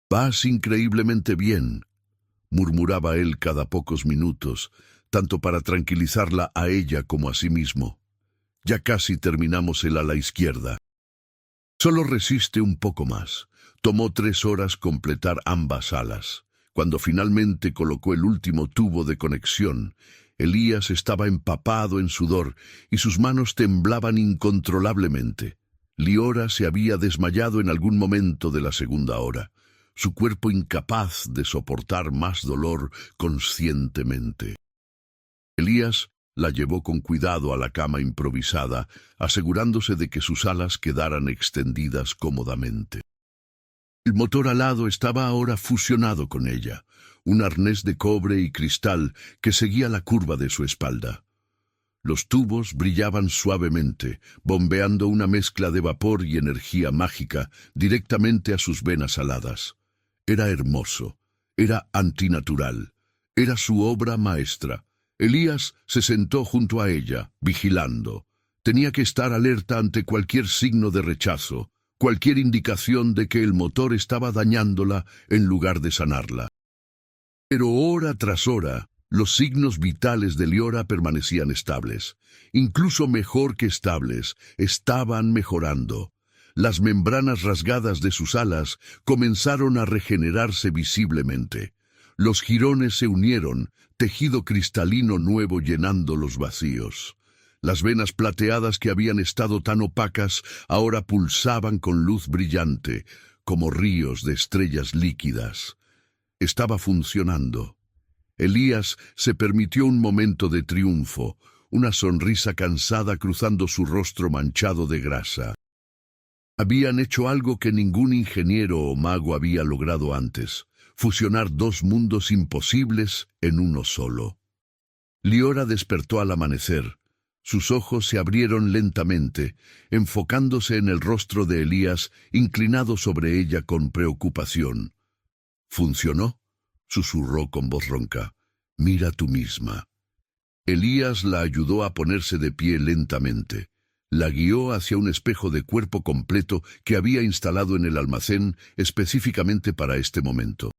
«Vas increíblemente bien», murmuraba él cada pocos minutos, tanto para tranquilizarla a ella como a sí mismo. «Ya casi terminamos el ala izquierda. Solo resiste un poco más». Tomó 3 horas completar ambas alas. Cuando finalmente colocó el último tubo de conexión, Elías estaba empapado en sudor y sus manos temblaban incontrolablemente. Liora se había desmayado en algún momento de la segunda hora, su cuerpo incapaz de soportar más dolor conscientemente. Elías la llevó con cuidado a la cama improvisada, asegurándose de que sus alas quedaran extendidas cómodamente. El motor alado estaba ahora fusionado con ella, un arnés de cobre y cristal que seguía la curva de su espalda. Los tubos brillaban suavemente, bombeando una mezcla de vapor y energía mágica directamente a sus venas aladas. Era hermoso, era antinatural, era su obra maestra. Elías se sentó junto a ella, vigilando. Tenía que estar alerta ante cualquier signo de rechazo, cualquier indicación de que el motor estaba dañándola en lugar de sanarla. Pero hora tras hora, los signos vitales de Liora permanecían estables. Incluso mejor que estables, estaban mejorando. Las membranas rasgadas de sus alas comenzaron a regenerarse visiblemente. Los jirones se unieron, tejido cristalino nuevo llenando los vacíos. Las venas plateadas que habían estado tan opacas ahora pulsaban con luz brillante, como ríos de estrellas líquidas. Estaba funcionando. Elías se permitió un momento de triunfo, una sonrisa cansada cruzando su rostro manchado de grasa. Habían hecho algo que ningún ingeniero o mago había logrado antes, fusionar dos mundos imposibles en uno solo. Liora despertó al amanecer. Sus ojos se abrieron lentamente, enfocándose en el rostro de Elías, inclinado sobre ella con preocupación. «¿Funcionó?», susurró con voz ronca. «Mira tú misma». Elías la ayudó a ponerse de pie lentamente. La guió hacia un espejo de cuerpo completo que había instalado en el almacén específicamente para este momento.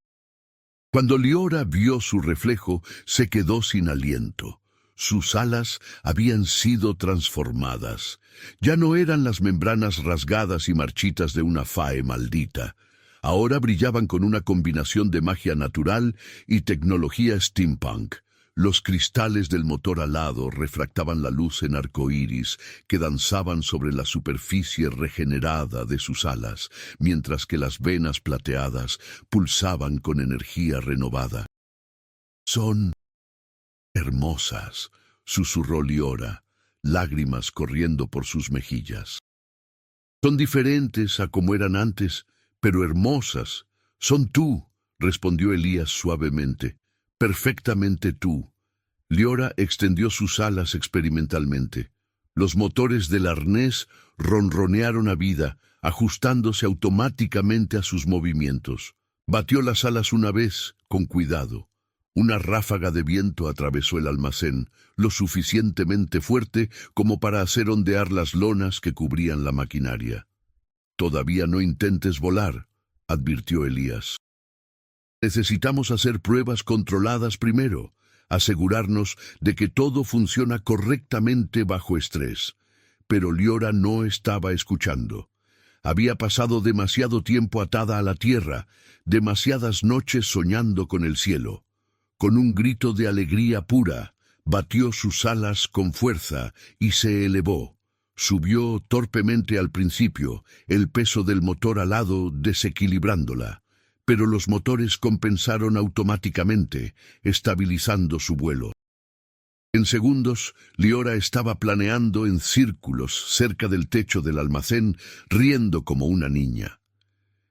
Cuando Liora vio su reflejo, se quedó sin aliento. Sus alas habían sido transformadas. Ya no eran las membranas rasgadas y marchitas de una fae maldita. Ahora brillaban con una combinación de magia natural y tecnología steampunk. Los cristales del motor alado refractaban la luz en arcoíris que danzaban sobre la superficie regenerada de sus alas, mientras que las venas plateadas pulsaban con energía renovada. «Son hermosas», susurró Liora, lágrimas corriendo por sus mejillas. «Son diferentes a como eran antes, pero hermosas. Son tú», respondió Elías suavemente. «Perfectamente tú». Liora extendió sus alas experimentalmente. Los motores del arnés ronronearon a vida, ajustándose automáticamente a sus movimientos. Batió las alas una vez, con cuidado. Una ráfaga de viento atravesó el almacén, lo suficientemente fuerte como para hacer ondear las lonas que cubrían la maquinaria. «Todavía no intentes volar», advirtió Elías. «Necesitamos hacer pruebas controladas primero, asegurarnos de que todo funciona correctamente bajo estrés». Pero Liora no estaba escuchando. Había pasado demasiado tiempo atada a la tierra, demasiadas noches soñando con el cielo. Con un grito de alegría pura, batió sus alas con fuerza y se elevó. Subió torpemente al principio, el peso del motor alado desequilibrándola, pero los motores compensaron automáticamente, estabilizando su vuelo. En segundos, Liora estaba planeando en círculos cerca del techo del almacén, riendo como una niña.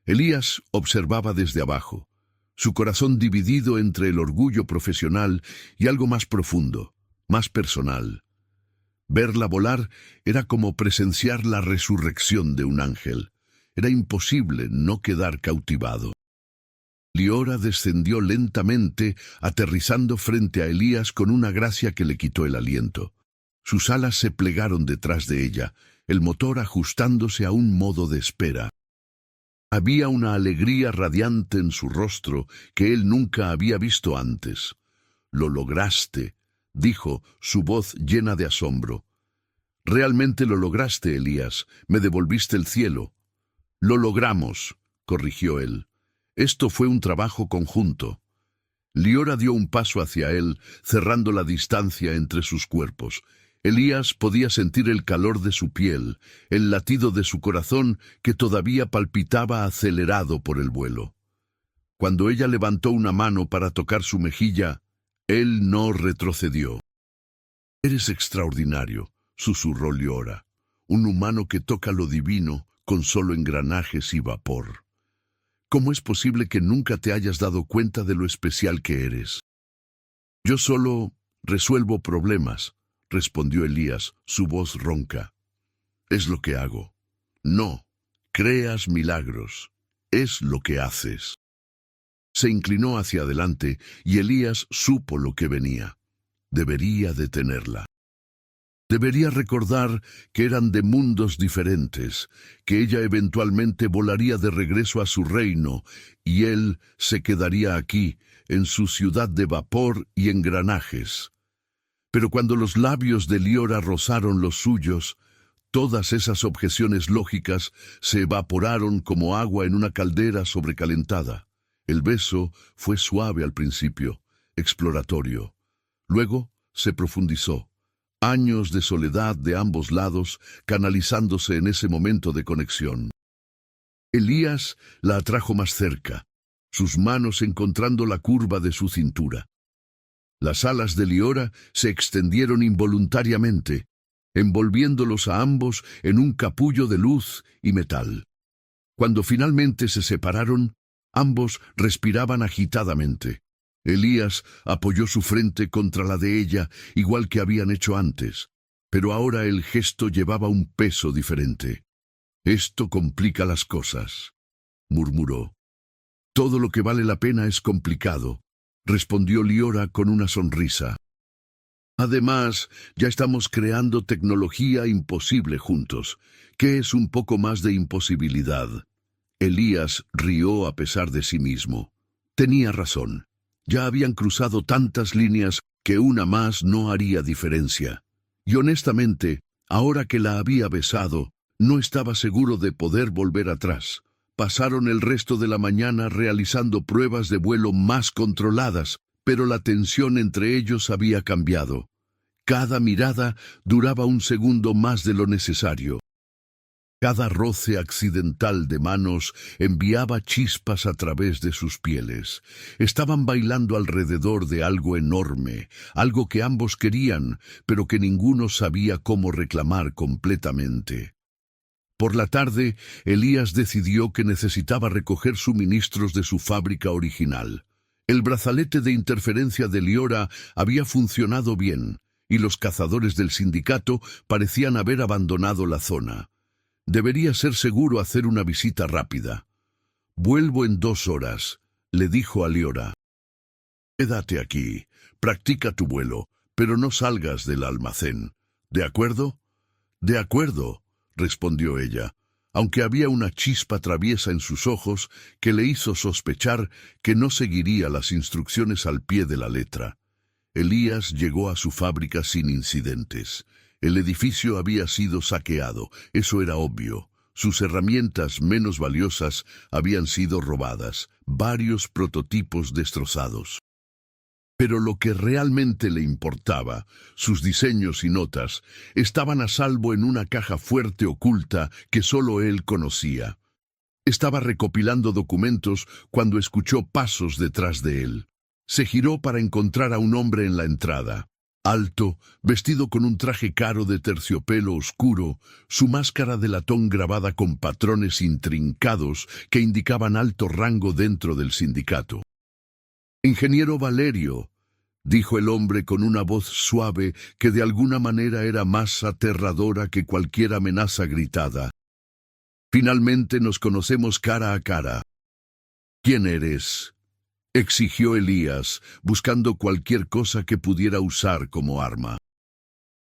Elías observaba desde abajo, su corazón dividido entre el orgullo profesional y algo más profundo, más personal. Verla volar era como presenciar la resurrección de un ángel. Era imposible no quedar cautivado. Liora descendió lentamente, aterrizando frente a Elías con una gracia que le quitó el aliento. Sus alas se plegaron detrás de ella, el motor ajustándose a un modo de espera. Había una alegría radiante en su rostro que él nunca había visto antes. «Lo lograste», dijo, su voz llena de asombro. «Realmente lo lograste, Elías. Me devolviste el cielo». «Lo logramos», corrigió él. «Esto fue un trabajo conjunto». Liora dio un paso hacia él, cerrando la distancia entre sus cuerpos. Elías podía sentir el calor de su piel, el latido de su corazón que todavía palpitaba acelerado por el vuelo. Cuando ella levantó una mano para tocar su mejilla, él no retrocedió. «Eres extraordinario», susurró Liora, «un humano que toca lo divino con solo engranajes y vapor. ¿Cómo es posible que nunca te hayas dado cuenta de lo especial que eres?» «Yo solo resuelvo problemas», respondió Elías, su voz ronca. «Es lo que hago». «No, creas milagros. Es lo que haces». Se inclinó hacia adelante y Elías supo lo que venía. Debería detenerla. Debería recordar que eran de mundos diferentes, que ella eventualmente volaría de regreso a su reino, y él se quedaría aquí, en su ciudad de vapor y engranajes. Pero cuando los labios de Liora rozaron los suyos, todas esas objeciones lógicas se evaporaron como agua en una caldera sobrecalentada. El beso fue suave al principio, exploratorio. Luego se profundizó. Años de soledad de ambos lados canalizándose en ese momento de conexión. Elías la atrajo más cerca, sus manos encontrando la curva de su cintura. Las alas de Liora se extendieron involuntariamente, envolviéndolos a ambos en un capullo de luz y metal. Cuando finalmente se separaron, ambos respiraban agitadamente. Elías apoyó su frente contra la de ella, igual que habían hecho antes, pero ahora el gesto llevaba un peso diferente. «Esto complica las cosas», murmuró. «Todo lo que vale la pena es complicado», respondió Liora con una sonrisa. «Además, ya estamos creando tecnología imposible juntos. ¿Qué es un poco más de imposibilidad?» Elías rió a pesar de sí mismo. Tenía razón. Ya habían cruzado tantas líneas que una más no haría diferencia. Y honestamente, ahora que la había besado, no estaba seguro de poder volver atrás. Pasaron el resto de la mañana realizando pruebas de vuelo más controladas, pero la tensión entre ellos había cambiado. Cada mirada duraba un segundo más de lo necesario. Cada roce accidental de manos enviaba chispas a través de sus pieles. Estaban bailando alrededor de algo enorme, algo que ambos querían, pero que ninguno sabía cómo reclamar completamente. Por la tarde, Elías decidió que necesitaba recoger suministros de su fábrica original. El brazalete de interferencia de Liora había funcionado bien, y los cazadores del sindicato parecían haber abandonado la zona. Debería ser seguro hacer una visita rápida. «Vuelvo en 2 horas», le dijo a Liora. «Quédate aquí, practica tu vuelo, pero no salgas del almacén. ¿De acuerdo?» «De acuerdo», respondió ella, aunque había una chispa traviesa en sus ojos que le hizo sospechar que no seguiría las instrucciones al pie de la letra. Elías llegó a su fábrica sin incidentes. El edificio había sido saqueado, eso era obvio. Sus herramientas menos valiosas habían sido robadas, varios prototipos destrozados. Pero lo que realmente le importaba, sus diseños y notas, estaban a salvo en una caja fuerte oculta que solo él conocía. Estaba recopilando documentos cuando escuchó pasos detrás de él. Se giró para encontrar a un hombre en la entrada. Alto, vestido con un traje caro de terciopelo oscuro, su máscara de latón grabada con patrones intrincados que indicaban alto rango dentro del sindicato. «Ingeniero Valerio», dijo el hombre con una voz suave que de alguna manera era más aterradora que cualquier amenaza gritada. «Finalmente nos conocemos cara a cara». «¿Quién eres?», exigió Elías, buscando cualquier cosa que pudiera usar como arma.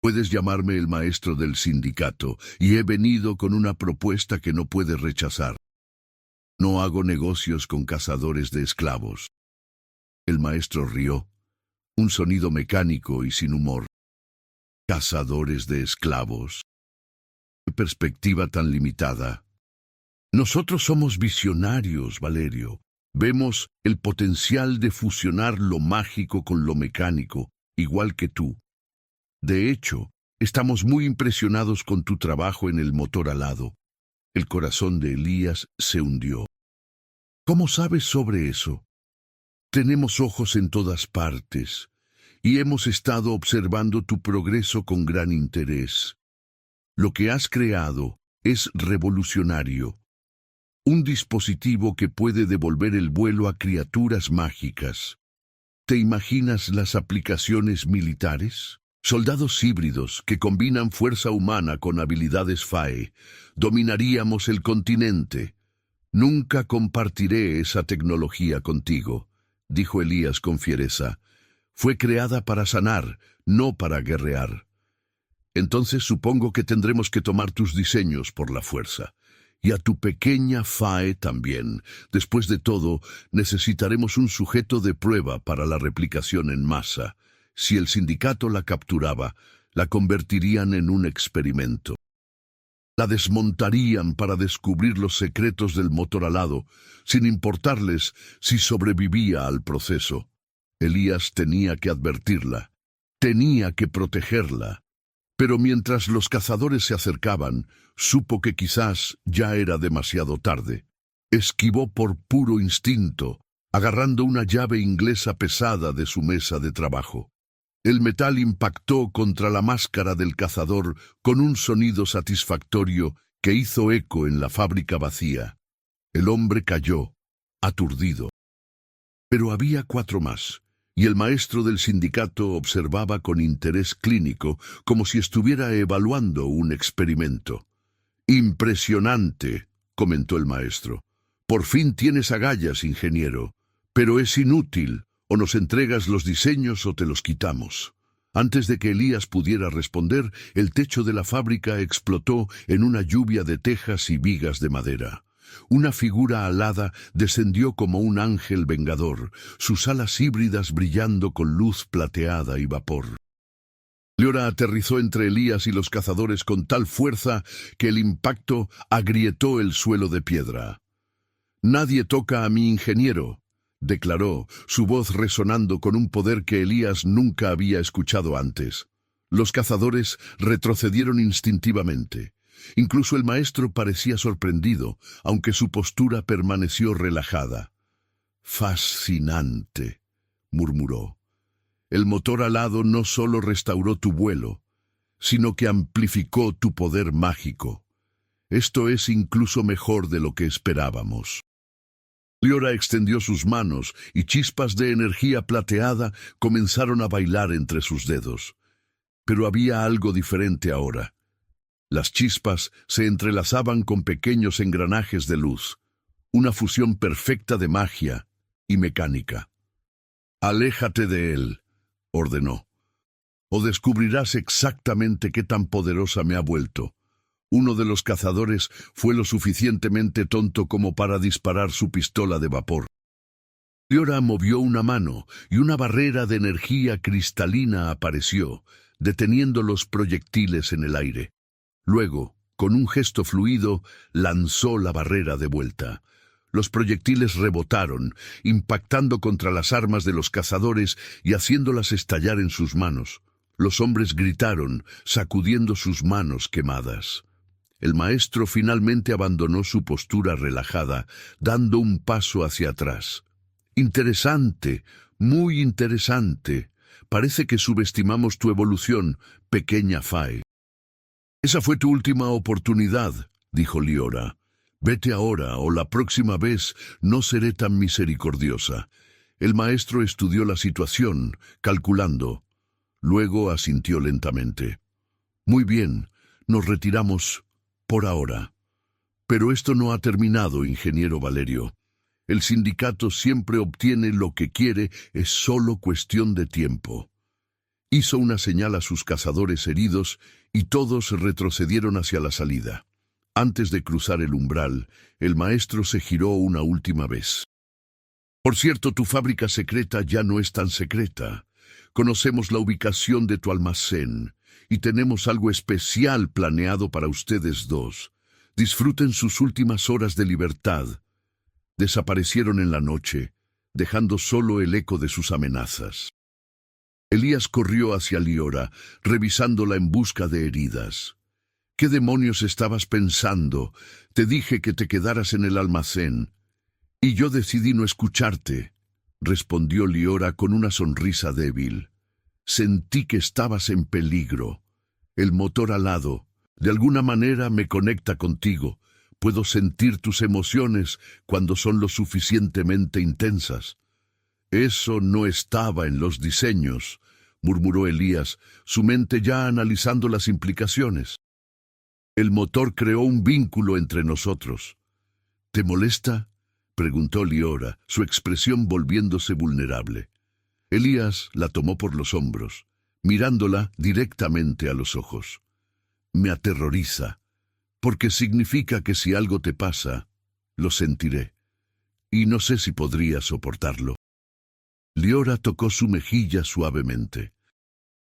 «Puedes llamarme el maestro del sindicato, y he venido con una propuesta que no puedes rechazar. No hago negocios con cazadores de esclavos». El maestro rió, un sonido mecánico y sin humor. «¿Cazadores de esclavos? ¿Qué perspectiva tan limitada?» «Nosotros somos visionarios, Valerio. Vemos el potencial de fusionar lo mágico con lo mecánico, igual que tú. De hecho, estamos muy impresionados con tu trabajo en el motor alado». El corazón de Elías se hundió. «¿Cómo sabes sobre eso?» «Tenemos ojos en todas partes, y hemos estado observando tu progreso con gran interés. Lo que has creado es revolucionario. Un dispositivo que puede devolver el vuelo a criaturas mágicas. ¿Te imaginas las aplicaciones militares? Soldados híbridos que combinan fuerza humana con habilidades FAE. Dominaríamos el continente. Nunca compartiré esa tecnología contigo», dijo Elías con fiereza. «Fue creada para sanar, no para guerrear». Entonces supongo que tendremos que tomar tus diseños por la fuerza. Y a tu pequeña Fae también. Después de todo, necesitaremos un sujeto de prueba para la replicación en masa. Si el sindicato la capturaba, la convertirían en un experimento. La desmontarían para descubrir los secretos del motor alado, sin importarles si sobrevivía al proceso. Elías tenía que advertirla, tenía que protegerla. Pero mientras los cazadores se acercaban, supo que quizás ya era demasiado tarde. Esquivó por puro instinto, agarrando una llave inglesa pesada de su mesa de trabajo. El metal impactó contra la máscara del cazador con un sonido satisfactorio que hizo eco en la fábrica vacía. El hombre cayó, aturdido. Pero había 4 más, y el maestro del sindicato observaba con interés clínico, como si estuviera evaluando un experimento. «Impresionante», comentó el maestro. «Por fin tienes agallas, ingeniero. Pero es inútil. O nos entregas los diseños o te los quitamos». Antes de que Elías pudiera responder, el techo de la fábrica explotó en una lluvia de tejas y vigas de madera. Una figura alada descendió como un ángel vengador, sus alas híbridas brillando con luz plateada y vapor. Liora aterrizó entre Elías y los cazadores con tal fuerza que el impacto agrietó el suelo de piedra. «Nadie toca a mi ingeniero», declaró, su voz resonando con un poder que Elías nunca había escuchado antes. Los cazadores retrocedieron instintivamente. Incluso el maestro parecía sorprendido, aunque su postura permaneció relajada. «Fascinante», murmuró. «El motor alado no solo restauró tu vuelo, sino que amplificó tu poder mágico. Esto es incluso mejor de lo que esperábamos». Liora extendió sus manos y chispas de energía plateada comenzaron a bailar entre sus dedos. Pero había algo diferente ahora. Las chispas se entrelazaban con pequeños engranajes de luz, una fusión perfecta de magia y mecánica. «Aléjate de él», ordenó, «o descubrirás exactamente qué tan poderosa me ha vuelto». Uno de los cazadores fue lo suficientemente tonto como para disparar su pistola de vapor. Liora movió una mano y una barrera de energía cristalina apareció, deteniendo los proyectiles en el aire. Luego, con un gesto fluido, lanzó la barrera de vuelta. Los proyectiles rebotaron, impactando contra las armas de los cazadores y haciéndolas estallar en sus manos. Los hombres gritaron, sacudiendo sus manos quemadas. El maestro finalmente abandonó su postura relajada, dando un paso hacia atrás. «Interesante, muy interesante. Parece que subestimamos tu evolución, pequeña Fae». «Esa fue tu última oportunidad», dijo Liora. «Vete ahora, o la próxima vez no seré tan misericordiosa». El maestro estudió la situación, calculando. Luego asintió lentamente. «Muy bien, nos retiramos por ahora. Pero esto no ha terminado, ingeniero Valerio. El sindicato siempre obtiene lo que quiere, es solo cuestión de tiempo». Hizo una señal a sus cazadores heridos y todos retrocedieron hacia la salida. Antes de cruzar el umbral, el maestro se giró una última vez. «Por cierto, tu fábrica secreta ya no es tan secreta. Conocemos la ubicación de tu almacén y tenemos algo especial planeado para ustedes dos. Disfruten sus últimas horas de libertad». Desaparecieron en la noche, dejando solo el eco de sus amenazas. Elías corrió hacia Liora, revisándola en busca de heridas. «¿Qué demonios estabas pensando? Te dije que te quedaras en el almacén. Y yo decidí no escucharte», respondió Liora con una sonrisa débil. «Sentí que estabas en peligro. El motor alado, de alguna manera, me conecta contigo. Puedo sentir tus emociones cuando son lo suficientemente intensas». «Eso no estaba en los diseños», murmuró Elías, su mente ya analizando las implicaciones. «El motor creó un vínculo entre nosotros». «¿Te molesta?», preguntó Liora, su expresión volviéndose vulnerable. Elías la tomó por los hombros, mirándola directamente a los ojos. me aterroriza, porque significa que si algo te pasa, lo sentiré, y no sé si podría soportarlo. Liora tocó su mejilla suavemente.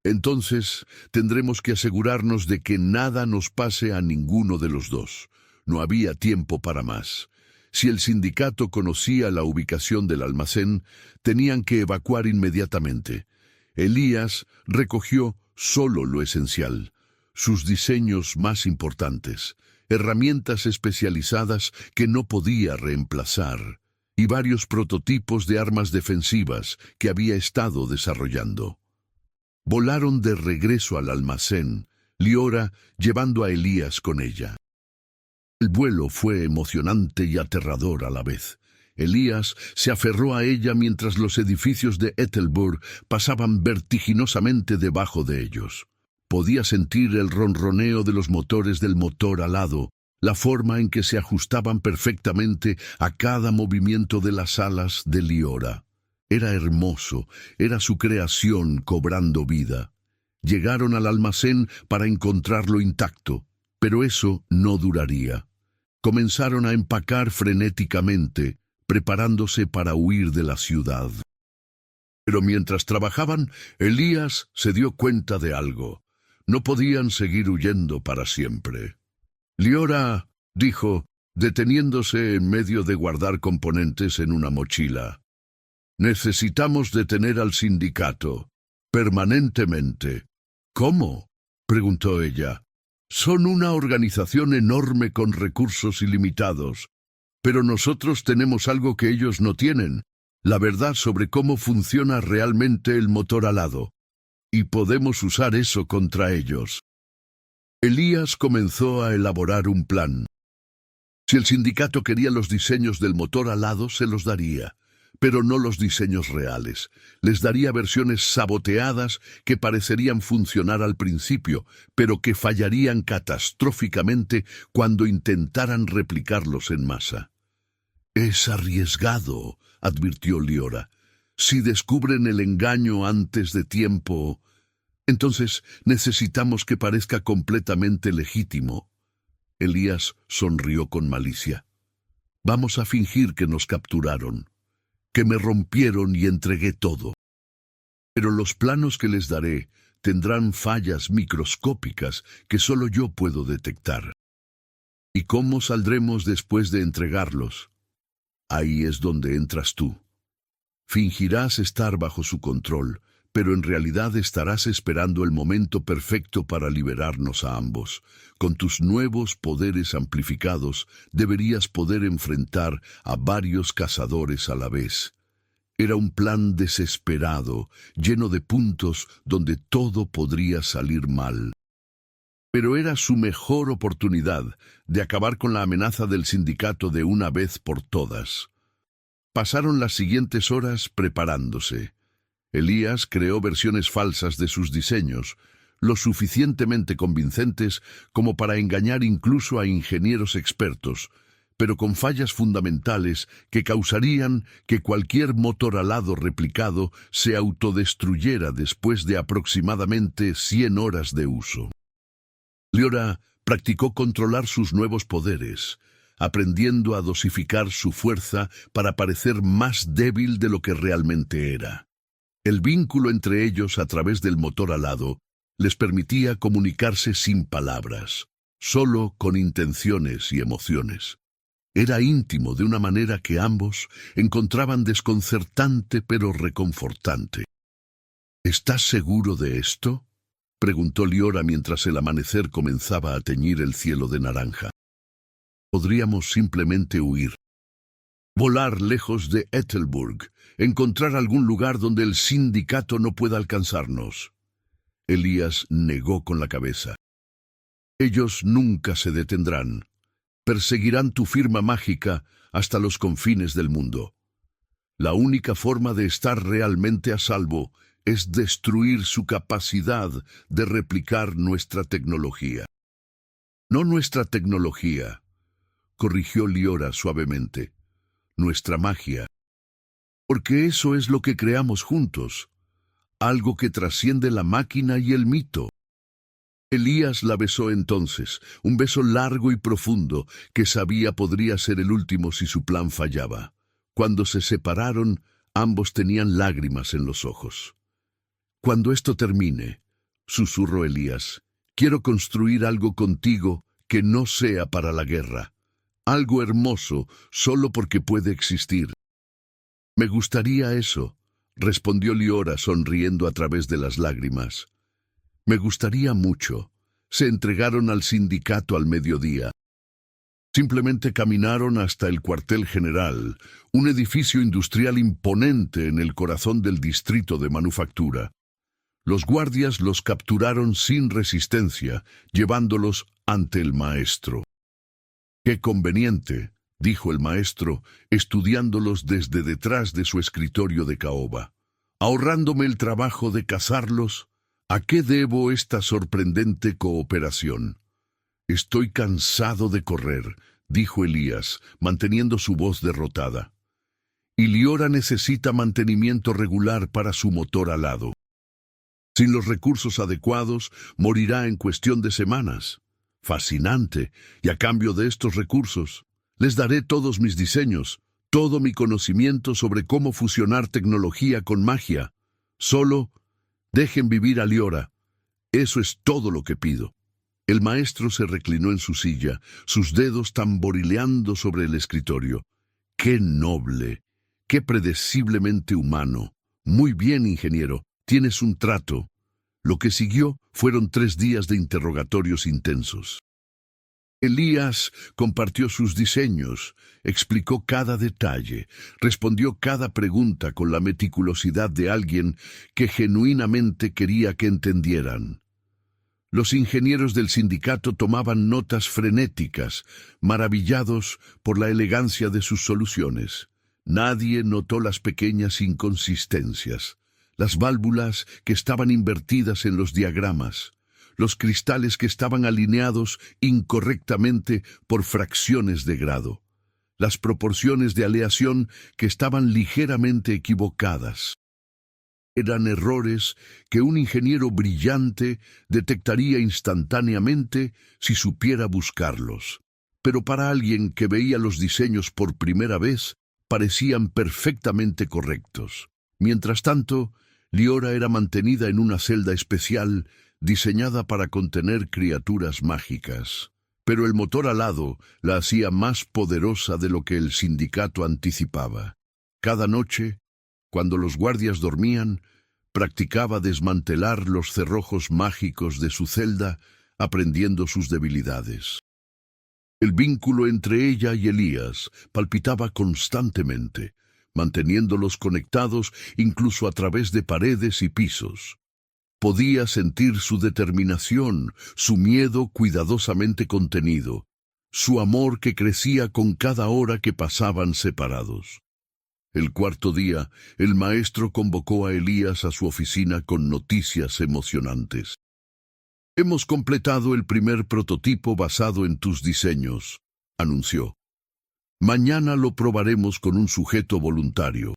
Entonces tendremos que asegurarnos de que nada nos pase a ninguno de los dos. No había tiempo para más. Si el sindicato conocía la ubicación del almacén, tenían que evacuar inmediatamente. Elías recogió solo lo esencial, sus diseños más importantes, herramientas especializadas que no podía reemplazar, y varios prototipos de armas defensivas que había estado desarrollando. Volaron de regreso al almacén, Liora llevando a Elías con ella. El vuelo fue emocionante y aterrador a la vez. Elías se aferró a ella mientras los edificios de Ethelburg pasaban vertiginosamente debajo de ellos. Podía sentir el ronroneo de los motores del motor alado, la forma en que se ajustaban perfectamente a cada movimiento de las alas de Liora. Era hermoso, era su creación cobrando vida. Llegaron al almacén para encontrarlo intacto, pero eso no duraría. Comenzaron a empacar frenéticamente, preparándose para huir de la ciudad. Pero mientras trabajaban, Elías se dio cuenta de algo. No podían seguir huyendo para siempre. Liora, dijo, deteniéndose en medio de guardar componentes en una mochila. Necesitamos detener al sindicato, permanentemente. ¿Cómo?, preguntó ella. Son una organización enorme con recursos ilimitados, pero nosotros tenemos algo que ellos no tienen, la verdad sobre cómo funciona realmente el motor alado, y podemos usar eso contra ellos. Elías comenzó a elaborar un plan. Si el sindicato quería los diseños del motor alado, se los daría, pero no los diseños reales. Les daría versiones saboteadas que parecerían funcionar al principio, pero que fallarían catastróficamente cuando intentaran replicarlos en masa. Es arriesgado, advirtió Liora. Si descubren el engaño antes de tiempo, entonces necesitamos que parezca completamente legítimo. Elías sonrió con malicia. Vamos a fingir que nos capturaron, que me rompieron y entregué todo. Pero los planos que les daré tendrán fallas microscópicas que solo yo puedo detectar. ¿Y cómo saldremos después de entregarlos? Ahí es donde entras tú. Fingirás estar bajo su control, pero en realidad estarás esperando el momento perfecto para liberarnos a ambos. Con tus nuevos poderes amplificados, deberías poder enfrentar a varios cazadores a la vez. Era un plan desesperado, lleno de puntos donde todo podría salir mal. Pero era su mejor oportunidad de acabar con la amenaza del sindicato de una vez por todas. Pasaron las siguientes horas preparándose. Elías creó versiones falsas de sus diseños, lo suficientemente convincentes como para engañar incluso a ingenieros expertos, pero con fallas fundamentales que causarían que cualquier motor alado replicado se autodestruyera después de aproximadamente 100 horas de uso. Liora practicó controlar sus nuevos poderes, aprendiendo a dosificar su fuerza para parecer más débil de lo que realmente era. El vínculo entre ellos a través del motor alado les permitía comunicarse sin palabras, solo con intenciones y emociones. Era íntimo de una manera que ambos encontraban desconcertante pero reconfortante. ¿Estás seguro de esto?, preguntó Liora mientras el amanecer comenzaba a teñir el cielo de naranja. Podríamos simplemente huir. Volar lejos de Ethelburg, encontrar algún lugar donde el sindicato no pueda alcanzarnos. Elías negó con la cabeza. Ellos nunca se detendrán. Perseguirán tu firma mágica hasta los confines del mundo. La única forma de estar realmente a salvo es destruir su capacidad de replicar nuestra tecnología. No nuestra tecnología, corrigió Liora suavemente. Nuestra magia. Porque eso es lo que creamos juntos, algo que trasciende la máquina y el mito. Elías la besó entonces, un beso largo y profundo que sabía podría ser el último si su plan fallaba. Cuando se separaron, ambos tenían lágrimas en los ojos. «Cuando esto termine», susurró Elías, «quiero construir algo contigo que no sea para la guerra. Algo hermoso solo porque puede existir». «Me gustaría eso», respondió Liora sonriendo a través de las lágrimas. «Me gustaría mucho». Se entregaron al sindicato al mediodía. Simplemente caminaron hasta el cuartel general, un edificio industrial imponente en el corazón del distrito de manufactura. Los guardias los capturaron sin resistencia, llevándolos ante el maestro. «Qué conveniente», dijo el maestro, estudiándolos desde detrás de su escritorio de caoba. «Ahorrándome el trabajo de cazarlos, ¿a qué debo esta sorprendente cooperación?» «Estoy cansado de correr», dijo Elías, manteniendo su voz derrotada. «Y Liora necesita mantenimiento regular para su motor alado. Sin los recursos adecuados, morirá en cuestión de semanas. Fascinante, y a cambio de estos recursos, les daré todos mis diseños, todo mi conocimiento sobre cómo fusionar tecnología con magia. Solo dejen vivir a Liora. Eso es todo lo que pido». El maestro se reclinó en su silla, sus dedos tamborileando sobre el escritorio. «Qué noble, qué predeciblemente humano. Muy bien, ingeniero, tienes un trato». Lo que siguió fueron 3 días de interrogatorios intensos. Elías compartió sus diseños, explicó cada detalle, respondió cada pregunta con la meticulosidad de alguien que genuinamente quería que entendieran. Los ingenieros del sindicato tomaban notas frenéticas, maravillados por la elegancia de sus soluciones. Nadie notó las pequeñas inconsistencias, las válvulas que estaban invertidas en los diagramas, los cristales que estaban alineados incorrectamente por fracciones de grado, las proporciones de aleación que estaban ligeramente equivocadas. Eran errores que un ingeniero brillante detectaría instantáneamente si supiera buscarlos. Pero para alguien que veía los diseños por primera vez, parecían perfectamente correctos. Mientras tanto, Liora era mantenida en una celda especial diseñada para contener criaturas mágicas. Pero el motor alado la hacía más poderosa de lo que el sindicato anticipaba. Cada noche, cuando los guardias dormían, practicaba desmantelar los cerrojos mágicos de su celda, aprendiendo sus debilidades. El vínculo entre ella y Elías palpitaba constantemente, manteniéndolos conectados incluso a través de paredes y pisos. Podía sentir su determinación, su miedo cuidadosamente contenido, su amor que crecía con cada hora que pasaban separados. El 4.º día, el maestro convocó a Elías a su oficina con noticias emocionantes. «Hemos completado el primer prototipo basado en tus diseños», anunció. «Mañana lo probaremos con un sujeto voluntario.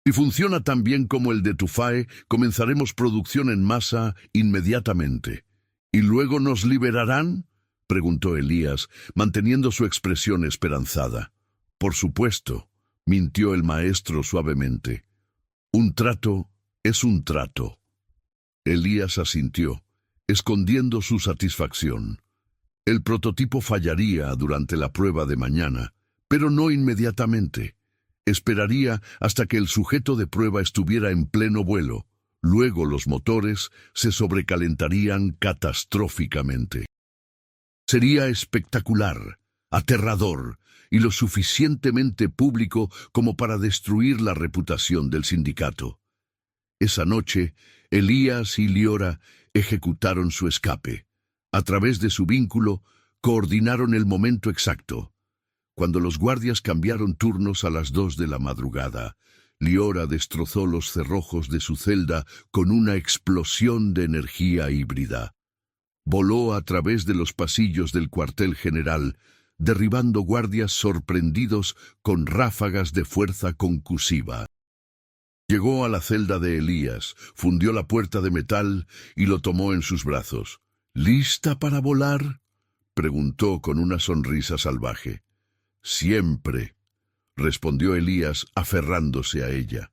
Si funciona tan bien como el de Tufae, comenzaremos producción en masa inmediatamente». «¿Y luego nos liberarán?», preguntó Elías, manteniendo su expresión esperanzada. «Por supuesto», mintió el maestro suavemente. «Un trato es un trato». Elías asintió, escondiendo su satisfacción. El prototipo fallaría durante la prueba de mañana, pero no inmediatamente. Esperaría hasta que el sujeto de prueba estuviera en pleno vuelo. Luego los motores se sobrecalentarían catastróficamente. Sería espectacular, aterrador y lo suficientemente público como para destruir la reputación del sindicato. Esa noche, Elías y Liora ejecutaron su escape. A través de su vínculo, coordinaron el momento exacto. Cuando los guardias cambiaron turnos a las 2 de la madrugada, Liora destrozó los cerrojos de su celda con una explosión de energía híbrida. Voló a través de los pasillos del cuartel general, derribando guardias sorprendidos con ráfagas de fuerza concusiva. Llegó a la celda de Elías, fundió la puerta de metal y lo tomó en sus brazos. ¿Lista para volar?, preguntó con una sonrisa salvaje. Siempre, respondió Elías aferrándose a ella.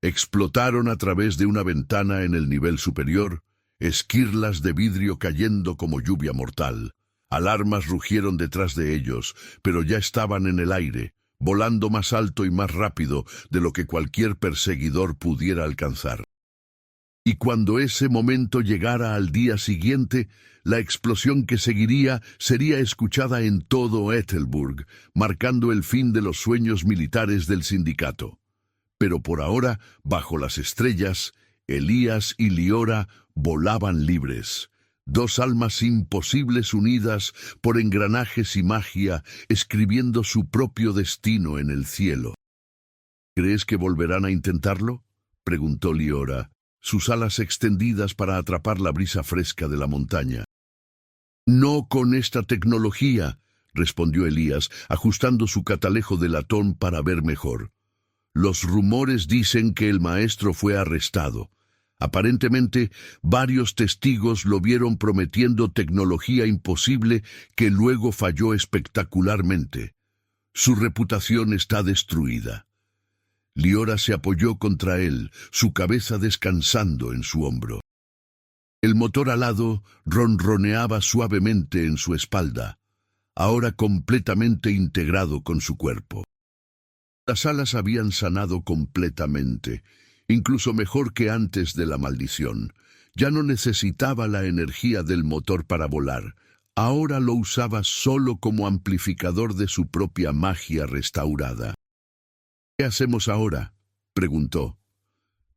Explotaron a través de una ventana en el nivel superior, esquirlas de vidrio cayendo como lluvia mortal. Alarmas rugieron detrás de ellos, pero ya estaban en el aire, volando más alto y más rápido de lo que cualquier perseguidor pudiera alcanzar. Y cuando ese momento llegara al día siguiente, la explosión que seguiría sería escuchada en todo Ethelburg, marcando el fin de los sueños militares del sindicato. Pero por ahora, bajo las estrellas, Elías y Liora volaban libres. Dos almas imposibles unidas por engranajes y magia, escribiendo su propio destino en el cielo. ¿Crees que volverán a intentarlo?, preguntó Liora, sus alas extendidas para atrapar la brisa fresca de la montaña. No con esta tecnología, respondió Elías, ajustando su catalejo de latón para ver mejor. Los rumores dicen que el maestro fue arrestado. Aparentemente, varios testigos lo vieron prometiendo tecnología imposible que luego falló espectacularmente. Su reputación está destruida. Liora se apoyó contra él, su cabeza descansando en su hombro. El motor alado ronroneaba suavemente en su espalda, ahora completamente integrado con su cuerpo. Las alas habían sanado completamente, incluso mejor que antes de la maldición. Ya no necesitaba la energía del motor para volar. Ahora lo usaba solo como amplificador de su propia magia restaurada. ¿Qué hacemos ahora?, preguntó.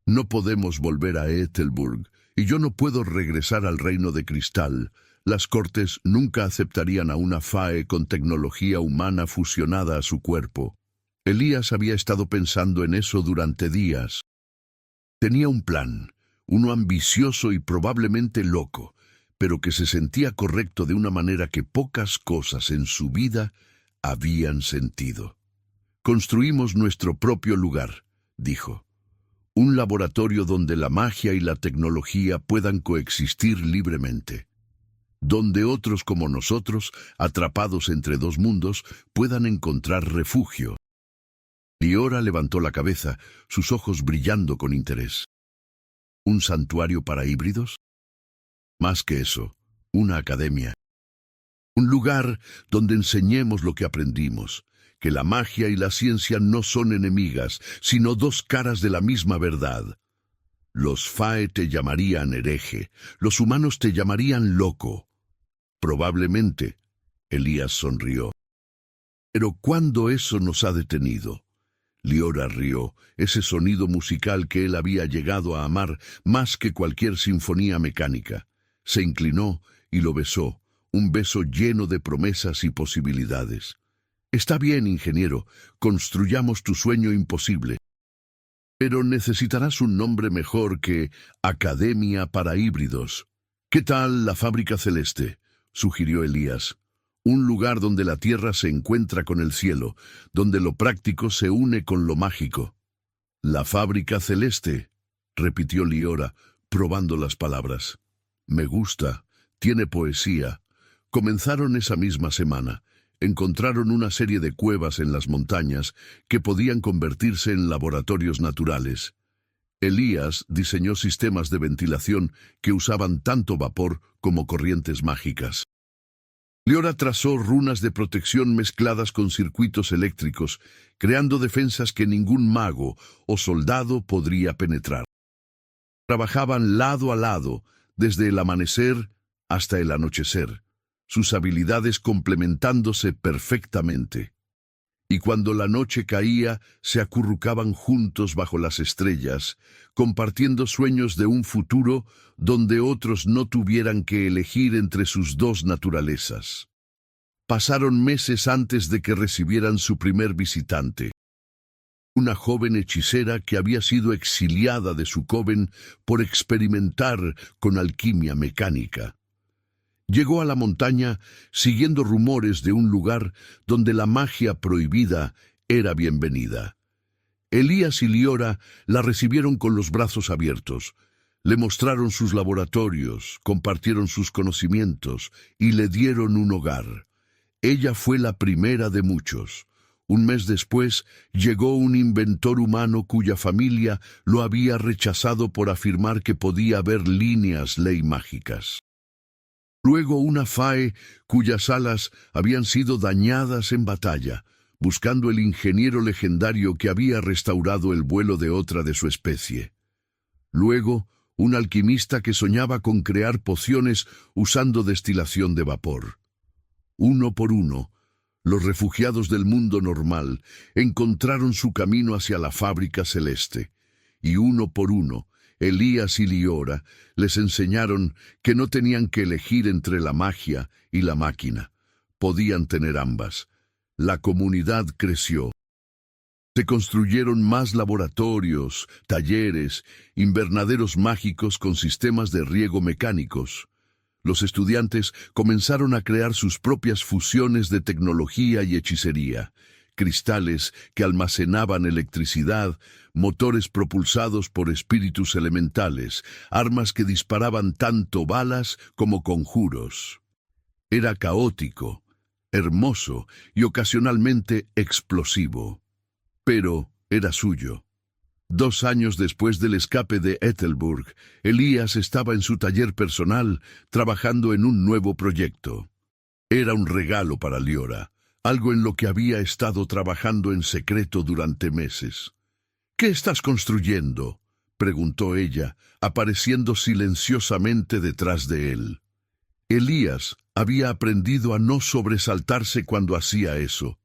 No podemos volver a Ethelburg, y yo no puedo regresar al reino de cristal. Las cortes nunca aceptarían a una Fae con tecnología humana fusionada a su cuerpo. Elías había estado pensando en eso durante días. Tenía un plan, uno ambicioso y probablemente loco, pero que se sentía correcto de una manera que pocas cosas en su vida habían sentido. Construimos nuestro propio lugar, dijo. Un laboratorio donde la magia y la tecnología puedan coexistir libremente. Donde otros como nosotros, atrapados entre dos mundos, puedan encontrar refugio. Liora levantó la cabeza, sus ojos brillando con interés. ¿Un santuario para híbridos? Más que eso, una academia. Un lugar donde enseñemos lo que aprendimos, que la magia y la ciencia no son enemigas, sino dos caras de la misma verdad. Los Fae te llamarían hereje, los humanos te llamarían loco. Probablemente, Elías sonrió. Pero ¿cuándo eso nos ha detenido? Liora rió, ese sonido musical que él había llegado a amar más que cualquier sinfonía mecánica. Se inclinó y lo besó, un beso lleno de promesas y posibilidades. Está bien, ingeniero, construyamos tu sueño imposible. Pero necesitarás un nombre mejor que Academia para Híbridos. ¿Qué tal la Fábrica Celeste?, sugirió Elías. Un lugar donde la tierra se encuentra con el cielo, donde lo práctico se une con lo mágico. La Fábrica Celeste, repitió Liora, probando las palabras. Me gusta, tiene poesía. Comenzaron esa misma semana. Encontraron una serie de cuevas en las montañas que podían convertirse en laboratorios naturales. Elías diseñó sistemas de ventilación que usaban tanto vapor como corrientes mágicas. Liora trazó runas de protección mezcladas con circuitos eléctricos, creando defensas que ningún mago o soldado podría penetrar. Trabajaban lado a lado, desde el amanecer hasta el anochecer, sus habilidades complementándose perfectamente. Y cuando la noche caía, se acurrucaban juntos bajo las estrellas, compartiendo sueños de un futuro donde otros no tuvieran que elegir entre sus dos naturalezas. Pasaron meses antes de que recibieran su primer visitante. Una joven hechicera que había sido exiliada de su coven por experimentar con alquimia mecánica. Llegó a la montaña siguiendo rumores de un lugar donde la magia prohibida era bienvenida. Elías y Liora la recibieron con los brazos abiertos. Le mostraron sus laboratorios, compartieron sus conocimientos y le dieron un hogar. Ella fue la primera de muchos. Un mes después, llegó un inventor humano cuya familia lo había rechazado por afirmar que podía ver líneas ley mágicas. Luego una Fae cuyas alas habían sido dañadas en batalla, buscando el ingeniero legendario que había restaurado el vuelo de otra de su especie. Luego, un alquimista que soñaba con crear pociones usando destilación de vapor. Uno por uno, los refugiados del mundo normal encontraron su camino hacia la fábrica celeste, y uno por uno, Elías y Liora les enseñaron que no tenían que elegir entre la magia y la máquina. Podían tener ambas. La comunidad creció. Se construyeron más laboratorios, talleres, invernaderos mágicos con sistemas de riego mecánicos. Los estudiantes comenzaron a crear sus propias fusiones de tecnología y hechicería, cristales que almacenaban electricidad, motores propulsados por espíritus elementales, armas que disparaban tanto balas como conjuros. Era caótico, hermoso y ocasionalmente explosivo. Pero era suyo. 2 años después del escape de Ethelburg, Elías estaba en su taller personal trabajando en un nuevo proyecto. Era un regalo para Liora, algo en lo que había estado trabajando en secreto durante meses. «¿Qué estás construyendo?», preguntó ella, apareciendo silenciosamente detrás de él. Elías había aprendido a no sobresaltarse cuando hacía eso.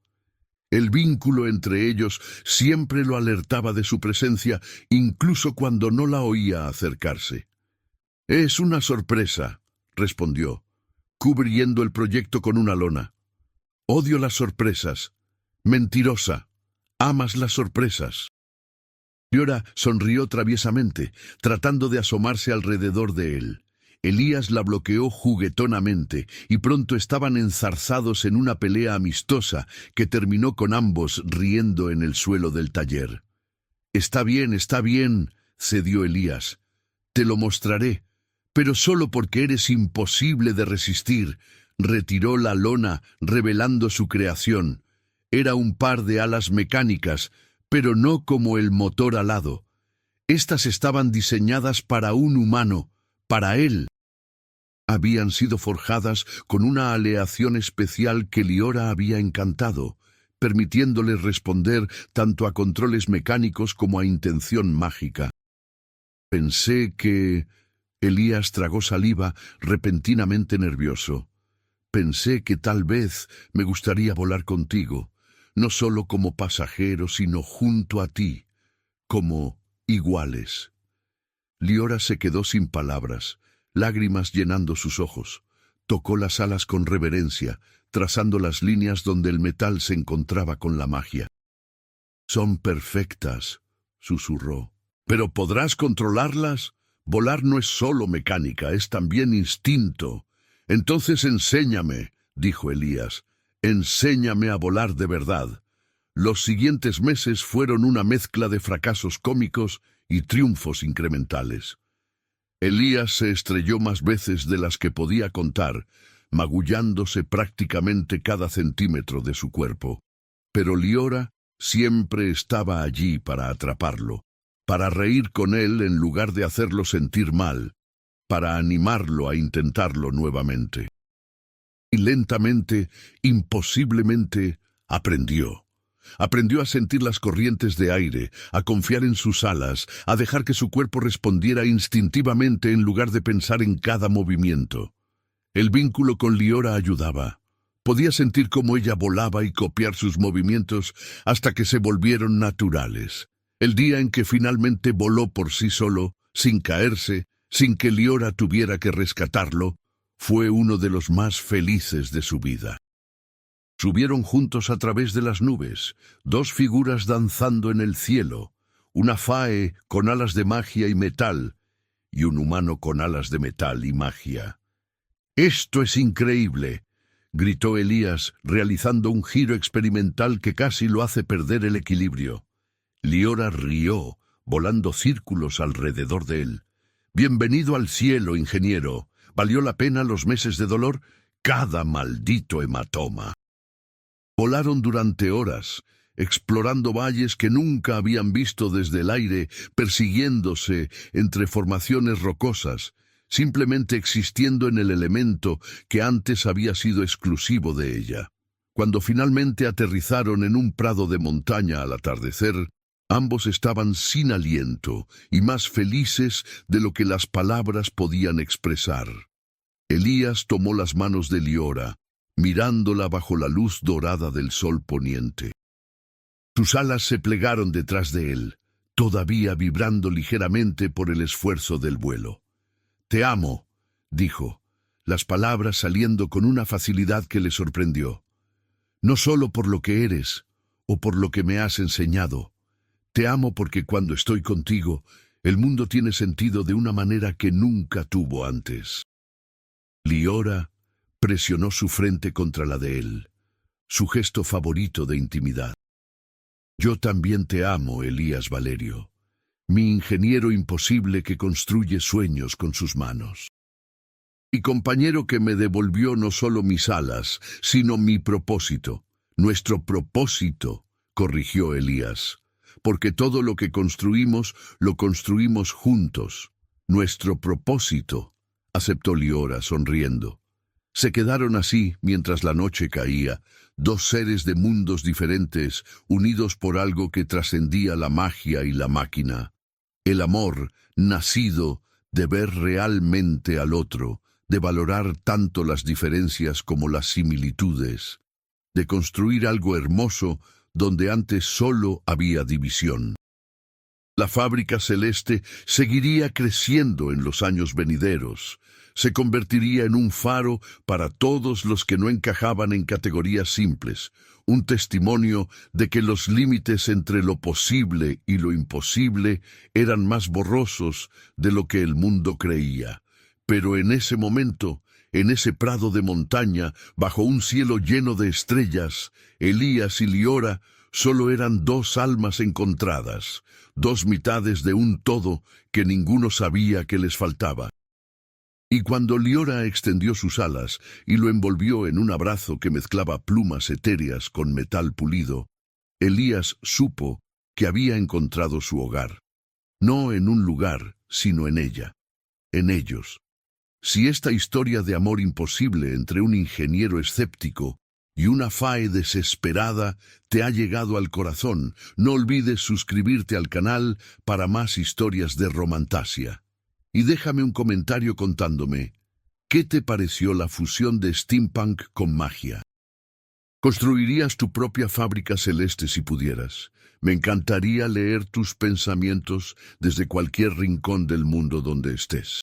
El vínculo entre ellos siempre lo alertaba de su presencia, incluso cuando no la oía acercarse. «Es una sorpresa», respondió, cubriendo el proyecto con una lona. «Odio las sorpresas. Mentirosa. Amas las sorpresas». Liora sonrió traviesamente, tratando de asomarse alrededor de él. Elías la bloqueó juguetonamente y pronto estaban enzarzados en una pelea amistosa que terminó con ambos riendo en el suelo del taller. Está bien, cedió Elías. «Te lo mostraré, pero solo porque eres imposible de resistir». Retiró la lona, revelando su creación. Era un par de alas mecánicas, pero no como el motor alado. Estas estaban diseñadas para un humano, para él. Habían sido forjadas con una aleación especial que Liora había encantado, permitiéndole responder tanto a controles mecánicos como a intención mágica. Pensé que... Elías tragó saliva, repentinamente nervioso. Pensé que tal vez me gustaría volar contigo, no solo como pasajero, sino junto a ti, como iguales. Liora se quedó sin palabras, lágrimas llenando sus ojos. Tocó las alas con reverencia, trazando las líneas donde el metal se encontraba con la magia. «Son perfectas», susurró. «¿Pero podrás controlarlas? Volar no es solo mecánica, es también instinto». «Entonces enséñame», dijo Elías. «Enséñame a volar de verdad». Los siguientes meses fueron una mezcla de fracasos cómicos y triunfos incrementales. Elías se estrelló más veces de las que podía contar, magullándose prácticamente cada centímetro de su cuerpo. Pero Liora siempre estaba allí para atraparlo, para reír con él en lugar de hacerlo sentir mal, para animarlo a intentarlo nuevamente. Y lentamente, imposiblemente, aprendió. Aprendió a sentir las corrientes de aire, a confiar en sus alas, a dejar que su cuerpo respondiera instintivamente en lugar de pensar en cada movimiento. El vínculo con Liora ayudaba. Podía sentir cómo ella volaba y copiar sus movimientos hasta que se volvieron naturales. El día en que finalmente voló por sí solo, sin caerse, sin que Liora tuviera que rescatarlo, fue uno de los más felices de su vida. Subieron juntos a través de las nubes, 2 figuras danzando en el cielo, una Fae con alas de magia y metal, y un humano con alas de metal y magia. «¡Esto es increíble!», gritó Elías, realizando un giro experimental que casi lo hace perder el equilibrio. Liora rió, volando círculos alrededor de él. Bienvenido al cielo, ingeniero. ¿Valió la pena los meses de dolor? Cada maldito hematoma. Volaron durante horas, explorando valles que nunca habían visto desde el aire, persiguiéndose entre formaciones rocosas, simplemente existiendo en el elemento que antes había sido exclusivo de ella. Cuando finalmente aterrizaron en un prado de montaña al atardecer, ambos estaban sin aliento y más felices de lo que las palabras podían expresar. Elías tomó las manos de Liora, mirándola bajo la luz dorada del sol poniente. Sus alas se plegaron detrás de él, todavía vibrando ligeramente por el esfuerzo del vuelo. «Te amo», dijo, las palabras saliendo con una facilidad que le sorprendió. «No solo por lo que eres, o por lo que me has enseñado. Te amo porque cuando estoy contigo, el mundo tiene sentido de una manera que nunca tuvo antes». Liora presionó su frente contra la de él, su gesto favorito de intimidad. «Yo también te amo, Elías Valerio, mi ingeniero imposible que construye sueños con sus manos. Mi compañero que me devolvió no solo mis alas, sino mi propósito. Nuestro propósito», corrigió Elías, «porque todo lo que construimos, lo construimos juntos. Nuestro propósito», aceptó Liora sonriendo. Se quedaron así mientras la noche caía, dos seres de mundos diferentes, unidos por algo que trascendía la magia y la máquina. El amor, nacido de ver realmente al otro, de valorar tanto las diferencias como las similitudes, de construir algo hermoso donde antes solo había división. La fábrica celeste seguiría creciendo en los años venideros. Se convertiría en un faro para todos los que no encajaban en categorías simples, un testimonio de que los límites entre lo posible y lo imposible eran más borrosos de lo que el mundo creía. Pero en ese momento, en ese prado de montaña, bajo un cielo lleno de estrellas, Elías y Liora solo eran dos almas encontradas, dos mitades de un todo que ninguno sabía que les faltaba. Y cuando Liora extendió sus alas y lo envolvió en un abrazo que mezclaba plumas etéreas con metal pulido, Elías supo que había encontrado su hogar. No en un lugar, sino en ella, en ellos. Si esta historia de amor imposible entre un ingeniero escéptico y una fae desesperada te ha llegado al corazón, no olvides suscribirte al canal para más historias de Romantasia. Y déjame un comentario contándome, ¿qué te pareció la fusión de steampunk con magia? ¿Construirías tu propia fábrica celeste si pudieras? Me encantaría leer tus pensamientos desde cualquier rincón del mundo donde estés.